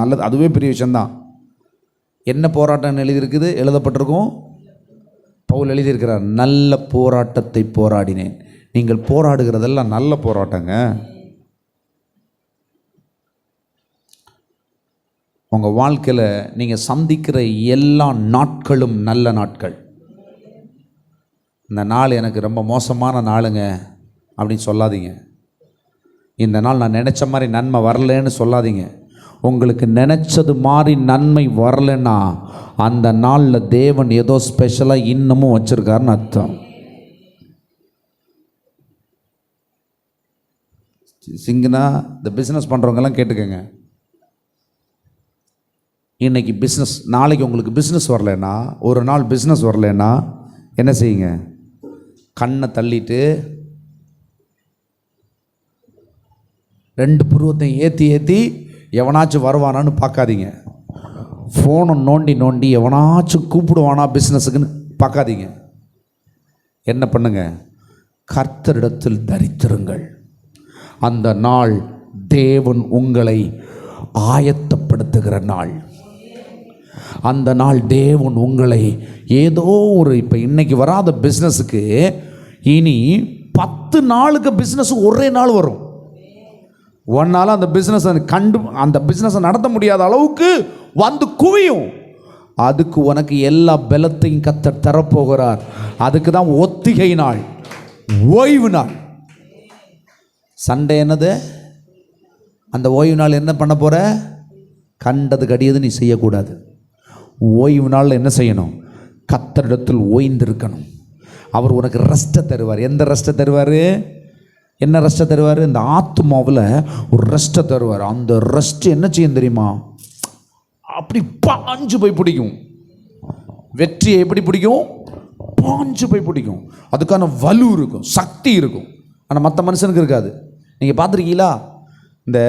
Speaker 1: நல்லது, அதுவே பெரிய விஷயந்தான். என்ன போராட்டம் எழுதியிருக்குது? எழுதப்பட்டிருக்கும். பவுல் எழுதியிருக்கிறார், நல்ல போராட்டத்தை போராடினேன். நீங்கள் போராடுகிறதெல்லாம் நல்ல போராட்டங்க. உங்கள் வாழ்க்கையில் நீங்கள் சந்திக்கிற எல்லா நாட்களும் நல்ல நாட்கள். இந்த நாள் எனக்கு ரொம்ப மோசமான நாளுங்க அப்படின்னு சொல்லாதீங்க. இந்த நாள் நான் நினச்ச மாதிரி நன்மை வரலன்னு சொல்லாதீங்க. உங்களுக்கு நினச்சது மாதிரி நன்மை வரலன்னா அந்த நாளில் தேவன் ஏதோ ஸ்பெஷலாக இன்னமும் வச்சுருக்காருன்னு அர்த்தம். சிங்கனா இந்த பிஸ்னஸ் பண்ணுறவங்கெல்லாம் கேட்டுக்கோங்க. இன்றைக்கி பிஸ்னஸ், நாளைக்கு உங்களுக்கு பிஸ்னஸ் வரலன்னா, ஒரு நாள் பிஸ்னஸ் வரலன்னா என்ன செய்யுங்க? கண்ணை தள்ளிட்டு 2 புருவத்தையும் ஏற்றி எவனாச்சும் வருவானான்னு பார்க்காதீங்க. ஃபோனை நோண்டி எவனாச்சும் கூப்பிடுவானா பிஸ்னஸுக்குன்னு பார்க்காதீங்க. என்ன பண்ணுங்க? கர்த்தரிடத்தில் தரித்திருங்கள். அந்த நாள் தேவன் உங்களை ஆயத்தப்படுத்துகிற நாள். அந்த நாள் தேவன் உங்களை ஏதோ ஒரு, இப்போ இன்னைக்கு வராத பிஸ்னஸுக்கு இனி 10 நாளுக்கு பிஸ்னஸ் ஒரே நாள் வரும். ஒன்னால அந்த பிஸ்னஸ் அந்த பிஸ்னஸை நடத்த முடியாத அளவுக்கு வந்து குவியும். அதுக்கு உனக்கு எல்லா பலத்தையும் கர்த்தர் தரப்போகிறார். அதுக்கு தான் ஒத்திகை நாள், ஓய்வு நாள். சண்டே என்னது? அந்த ஓய்வு நாள் என்ன பண்ண போற? கண்டது கடியது நீ செய்யக்கூடாது. ஓய்வு நாளில் என்ன செய்யணும்? கர்த்தரிடத்தில் ஓய்ந்திருக்கணும். அவர் உனக்கு ரெஸ்ட்டை தருவார். எந்த ரெஸ்ட்டை தருவார்? என்ன ரெஸ்ட்டை தருவார்? இந்த ஆத்மாவில் ஒரு ரெஸ்ட்டை தருவார். அந்த ரெஸ்ட் என்ன செய்யும் தெரியுமா? அப்படி பாஞ்சு போய் பிடிக்கும். வெற்றியை எப்படி பிடிக்கும்? பாஞ்சு போய் பிடிக்கும். அதுக்கான வலு இருக்கும், சக்தி இருக்கும். ஆனால் மற்ற மனுஷனுக்கு இருக்காது. நீங்கள் பார்த்துருக்கீங்களா? இந்த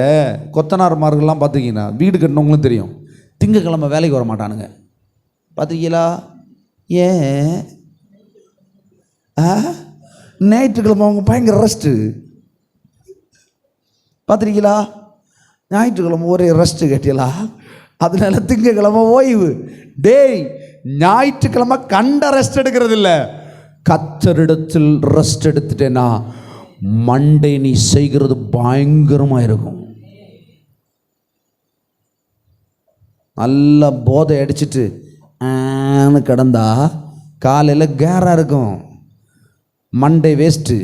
Speaker 1: கொத்தனார்மார்கள்லாம் பார்த்துருக்கீங்கன்னா, வீடு கட்டினவங்களும் தெரியும், திங்கக்கிழமை வேலைக்கு வர மாட்டானுங்க. பார்த்துருக்கீங்களா? ஏன்? ஞாயிற்றுக்கிழமை அவங்க பயங்கர ரெஸ்ட்டு. பார்த்துருக்கீங்களா? ஞாயிற்றுக்கிழமை ஒரே ரெஸ்ட்டு கேட்டீங்களா? அதனால திங்கக்கிழமை ஓய்வு. டேய், ஞாயிற்றுக்கிழமை கண்ட ரெஸ்ட் எடுக்கிறது இல்லை. கர்த்தரிடத்தில் ரெஸ்ட் எடுத்துட்டேன்னா மண்டே நீ செய்கிறது பயங்கரமாக இருக்கும். நல்லா போதை அடிச்சுட்டு கிடந்தா காலையில் கேராக இருக்கும். Monday waste.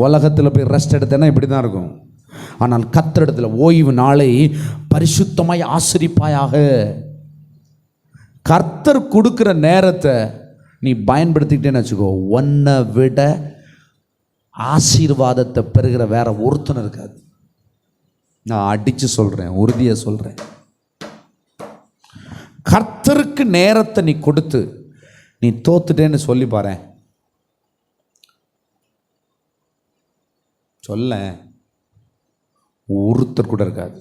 Speaker 1: உலகத்தில் போய் ரெஸ்ட் எடுத்தேன்னா இப்படி தான் இருக்கும். ஆனால் கர்த்தரிடத்தில் ஓய்வு நாளை பரிசுத்தமாய் ஆசரிப்பாயாக. கர்த்தர் கொடுக்குற நேரத்தை நீ பயன்படுத்திக்கிட்டேன்னு வச்சுக்கோ, உன்னை விட ஆசீர்வாதத்தை பெறுகிற வேற ஒருத்தனும் இருக்காது. நான் அடித்து சொல்கிறேன், உறுதியாக சொல்கிறேன். கர்த்தருக்கு நேரத்தை நீ கொடுத்து நீ தோத்துட்டேன்னு சொல்லி பாரு. சொல்ல ஒருத்தர் கூட இருக்காது.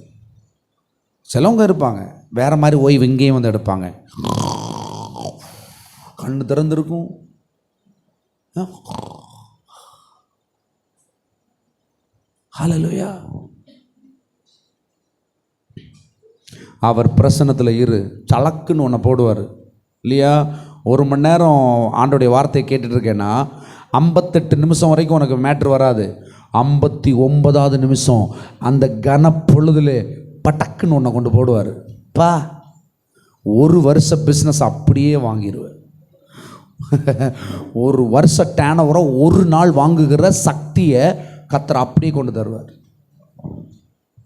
Speaker 1: சிலவங்க இருப்பாங்க வேற மாதிரி ஓய்வு இங்கேயும் வந்து எடுப்பாங்க. கண்ணு திறந்திருக்கும், ஹல்லேலூயா. அவர் பிரசன்னத்தில் இரு, சலக்குன்னு ஒன்று போடுவார் இல்லையா? 1 மணி நேரம் ஆண்டோடைய வார்த்தையை கேட்டுட்டு இருக்கேன்னா 58 நிமிஷம் வரைக்கும் உனக்கு மேட்ரு வராது. 59வது நிமிஷம் அந்த கனப்பொழுதுல பட்டக்குன்னு ஒன்றை கொண்டு போடுவார். பா, 1 வருஷ பிஸ்னஸ் அப்படியே வாங்கிடுவேன். 1 வருஷ டேர்ன் ஒரு நாள் வாங்குகிற சக்தியை கர்த்தர் அப்படியே கொண்டு தருவார்.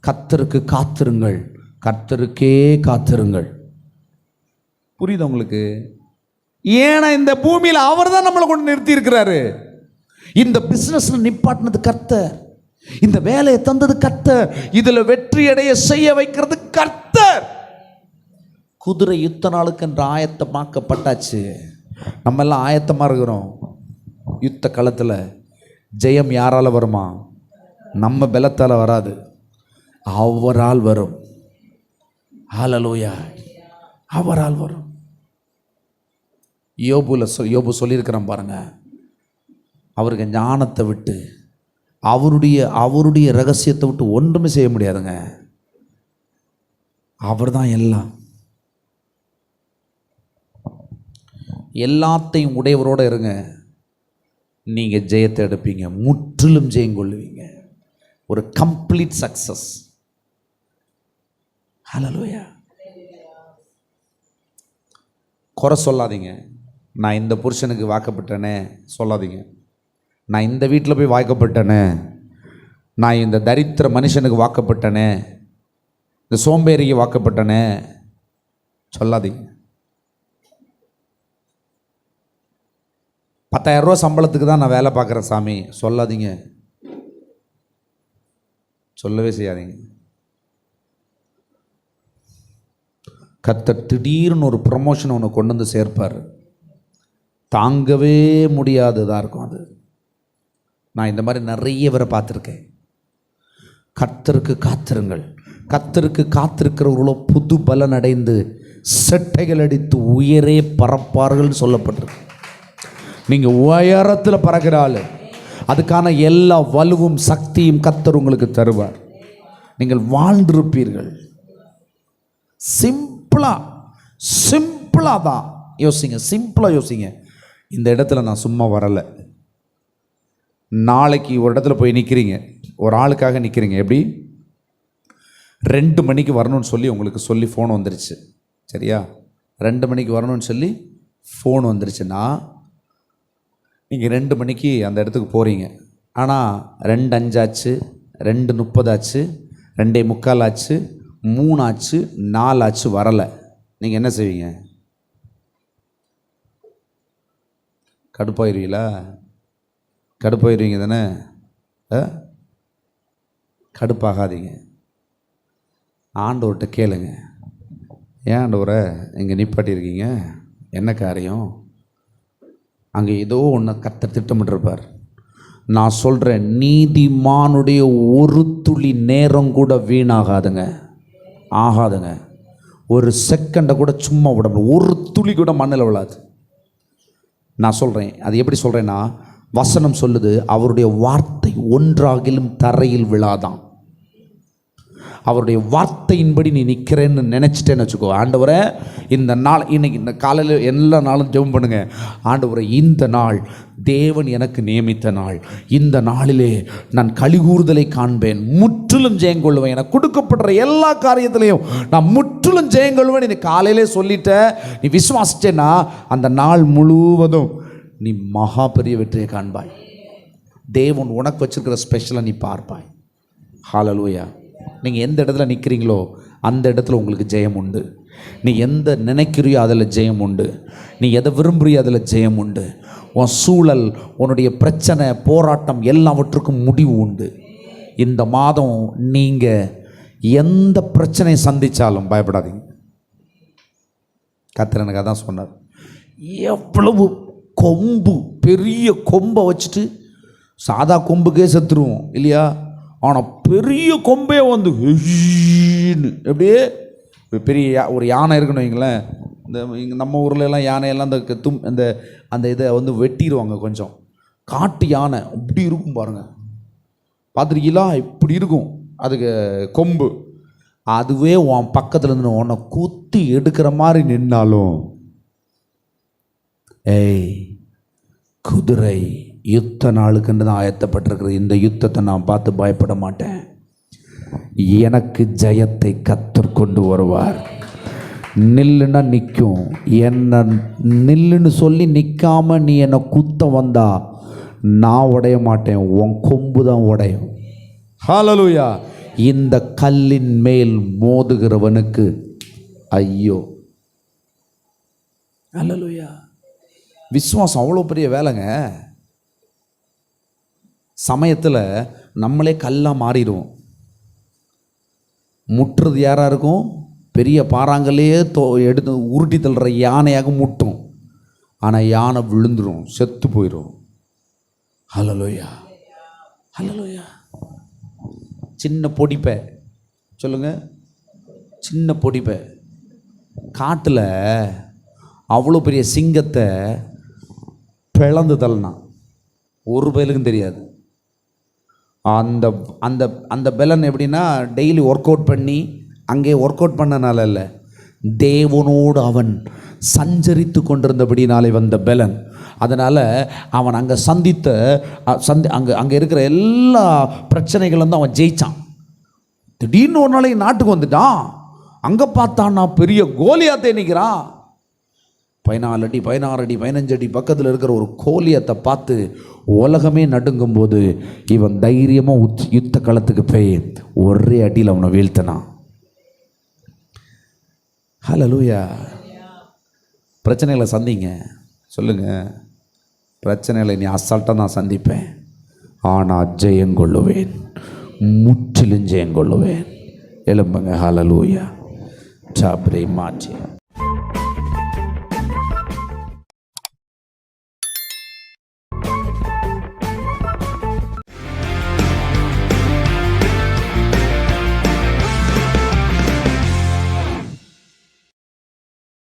Speaker 1: கர்த்தருக்கு காத்திருங்கள், கர்த்தருக்கே காத்திருங்கள். புரியுது உங்களுக்கு? ஏன்னா இந்த பூமியில் அவர் தான் நம்மளை கொண்டு நிறுத்தி இருக்கிறாரு. இந்த பிசினஸ்ல நிப்பாட்டினது கர்த்தர், இந்த வேலையை தந்தது கர்த்தர், இதுல வெற்றி அடைய செய்ய வைக்கிறது கர்த்தர். குதிரை யுத்த நாளுக்கு என்று ஆயத்தமாக்கப்பட்டாச்சு. நம்ம எல்லாம் ஆயத்தமா இருக்கிறோம். யுத்த களத்தில் ஜெயம் யாரால வருமா? நம்ம பலத்தால வராது, அவரால் வரும். ஹல்லேலூயா, அவரால் வரும். யோபு சொல்லியிருக்கிறான் பாருங்க, அவருக்கு ஞானத்தை விட்டு அவருடைய ரகசியத்தை விட்டு ஒன்றுமே செய்ய முடியாதுங்க. அவர் தான் எல்லாம். எல்லாத்தையும் உடையவரோடு இருங்க, நீங்கள் ஜெயத்தை எடுப்பீங்க, முற்றிலும் ஜெயம் கொள்ளுவீங்க. ஒரு கம்ப்ளீட் சக்சஸ். ஹல்லேலூயா. குறை சொல்லாதீங்க. நான் இந்த புருஷனுக்கு வாக்கப்பட்டேனே சொல்லாதீங்க. நான் இந்த வீட்டில் போய் வாக்கப்பட்டேனே, நான் இந்த தரித்திர மனுஷனுக்கு வாக்கப்பட்டேனே, இந்த சோம்பேறிக்கு வாக்கப்பட்டேனே சொல்லாதீங்க. 10,000 ரூபா சம்பளத்துக்கு தான் நான் வேலை பார்க்குறேன் சாமி சொல்லாதீங்க. சொல்லவே செய்யாதீங்க. கர்த்தர் திடீர்னு ஒரு ப்ரமோஷன் ஒன்று கொண்டு வந்து சேர்ப்பார். தாங்கவே முடியாததாக இருக்கும் அது. நான் இந்த மாதிரி நிறைய பேரை பார்த்துருக்கேன். கர்த்தருக்கு காத்திருங்கள். கர்த்தருக்கு காத்திருக்கிறவர்களோ புது பலன் அடைந்து செட்டைகள் அடித்து உயரே பறப்பார்கள் சொல்லப்பட்டிருக்கு. நீங்கள் உயரத்தில் பறக்கிற ஆள், அதுக்கான எல்லா வலுவும் சக்தியும் கர்த்தர் உங்களுக்கு தருவார். நீங்கள் வாழ்ந்திருப்பீர்கள். சிம்பிளாக தான் யோசிங்க, சிம்பிளாக யோசிங்க. இந்த இடத்துல நான் சும்மா வரலை. நாளைக்கு ஒரு இடத்துல போய் நிற்கிறீங்க, ஒரு ஆளுக்காக நிற்கிறீங்க. எப்படி 2 மணிக்கு வரணும்னு சொல்லி உங்களுக்கு சொல்லி ஃபோன் வந்துருச்சு, சரியா? 2 மணிக்கு வரணும்னு சொல்லி ஃபோன் வந்துருச்சுன்னா நீங்கள் 2 மணிக்கு அந்த இடத்துக்கு போகிறீங்க. ஆனால் 2:05 ஆச்சு, 2:30 ஆச்சு, 2:45 ஆச்சு, 3 ஆச்சு, 4 ஆச்சு, வரலை. நீங்கள் என்ன செய்வீங்க? கடுப்பாயிருவீங்களா? கடுப்பாயிருவீங்க தானே? கடுப்பாகாதீங்க. ஆண்டவர்கிட்ட கேளுங்க, ஏன் ஆண்டவரை இங்கே நிப்பாட்டியிருக்கீங்க, என்ன காரியம்? அங்கே ஏதோ ஒன்று கர்த்தர் திட்டமிட்டிருப்பார். நான் சொல்கிறேன், நீதிமானுடைய ஒரு துளி நேரம் கூட வீணாகாதுங்க, ஆகாதுங்க. ஒரு செகண்டை கூட சும்மா விட, ஒரு துளி கூட மண்ணில் விழாது. நான் சொல்கிறேன், அது எப்படி சொல்கிறேன்னா, வசனம் சொல்லுது, அவருடைய வார்த்தை ஒன்றாகிலும் தரையில் விழாதான். அவருடைய வார்த்தையின்படி நீ நிற்கிறேன்னு நினச்சிட்டேன்னு வச்சுக்கோ. ஆண்டவரே, இந்த நாள், இன்னைக்கு இந்த காலையில் எல்லா நாளும் ஜெபம் பண்ணுங்க. ஆண்டவரே, இந்த நாள் தேவன் எனக்கு நியமித்த நாள். இந்த நாளிலே நான் கலிகூறுதலை காண்பேன், முற்றிலும் ஜெயங்கொள்வேன். எனக்கு கொடுக்கப்படுற எல்லா காரியத்திலையும் நான் முற்றிலும் ஜெயங்கொள்வேன். நீ காலையிலே சொல்லிட்ட, நீ விசுவாசிச்சேன்னா அந்த நாள் முழுவதும் நீ மகா பெரிய வெற்றியை காண்பாய். தேவன் உனக்கு வச்சிருக்கிற ஸ்பெஷலாக நீ பார்ப்பாய். ஹல்லேலூயா. நீங்கள் எந்த இடத்துல நிற்கிறீங்களோ அந்த இடத்துல உங்களுக்கு ஜெயம் உண்டு. நீ எந்த நினைக்கிறியோ அதில் ஜெயம் உண்டு. நீ எதை விரும்புறியோ அதில் ஜெயம் உண்டு. உன் சூழல், உன்னுடைய பிரச்சனை, போராட்டம் எல்லாவற்றுக்கும் முடிவு உண்டு. இந்த மாதம் நீங்கள் எந்த பிரச்சனையை சந்தித்தாலும் பயப்படாதீங்க. கர்த்தர் எனக்கு அதான் சொன்னார். எவ்வளவு கொம்பு, பெரிய கொம்பை வச்சுட்டு சாதா கொம்புக்கே செத்துருவோம் இல்லையா? ஆனால் பெரிய கொம்பே வந்து எப்படியே பெரிய ஒரு யானை இருக்குன்னு வைங்களேன். இந்த நம்ம ஊர்லெலாம் யானையெல்லாம் அந்த அந்த இதை வந்து வெட்டிடுவாங்க. கொஞ்சம் காட்டு யானை அப்படி இருக்கும் பாருங்கள், பார்த்துருக்கீங்களா? இப்படி இருக்கும் அதுக்கு கொம்பு. அதுவே உன் பக்கத்தில் இருந்து உன்னை குத்தி எடுக்கிற மாதிரி நின்னாலும், ஏய், குதிரை யுத்த நாளுக்குன்னு தான் ஆயத்தப்பட்டிருக்கிறது, இந்த யுத்தத்தை நான் பார்த்து பயப்பட மாட்டேன், எனக்கு ஜெயத்தை கர்த்தர் கொண்டு வருவார். நில்லுன்னா நிற்கும். என்ன நில்லுன்னு சொல்லி நிற்காம நீ என்னை குத்த வந்தா நான் உடைய மாட்டேன், உன் கொம்பு தான் உடையும். ஹல்லேலூயா. இந்த கல்லின் மேல் மோதுகிறவனுக்கு ஐயோ. ஹல்லேலூயா. விசுவாசம் அவ்வளோ பெரிய வேலைங்க. சமயத்தில் நம்மளே கல்லாக மாறிடுவோம். முட்டுறது யாராக இருக்கும்? பெரிய பாறாங்கல்லையே எடுத்து உருட்டி தள்ளுற யானையாக முட்டும். ஆனால் யானை விழுந்துடும், செத்து போயிடும். ஹல்லேலூயா, ஹல்லேலூயா. சின்ன பொடிப்பை சொல்லுங்க, சின்ன பொடிப்பை காட்டில் அவ்வளோ பெரிய சிங்கத்தை பிளந்து தள்ளினான். ஒரு பயலுக்கும் தெரியாது. அந்த அந்த அந்த பெலன் எப்படின்னா, டெய்லி ஒர்க் அவுட் பண்ணி, அங்கே ஒர்க் அவுட் பண்ணனால இல்லை, தேவனோடு அவன் சஞ்சரித்து கொண்டிருந்தபடினாலே வந்த பெலன். அதனால் அவன் அங்கே அங்கே இருக்கிற எல்லா பிரச்சனைகளும் வந்து அவன் ஜெயித்தான். திடீர்னு ஒரு நாளைக்கு நாட்டுக்கு வந்துட்டான். அங்கே பார்த்தான்னா பெரிய கோலியாத்தே நிற்கிறான். 14 அடி 16 அடி 15 அடி பக்கத்தில் இருக்கிற ஒரு கோலியத்தை பார்த்து உலகமே நடுங்கும் போது இவன் தைரியமாக யுத்த களத்துக்கு போய் ஒரே அடியில் அவனை வீழ்த்தினான். ஹல்லேலூயா. பிரச்சனைகளை சந்திங்க, சொல்லுங்கள், பிரச்சனைகளை நீ அசால்ட்டாக நான் சந்திப்பேன், ஆனால் ஜெயங்கொள்ளுவேன், முற்றிலும் ஜெயங்கொள்ளுவேன். எழும்புங்க. ஹல்லேலூயா. சாப்ரே மாற்றி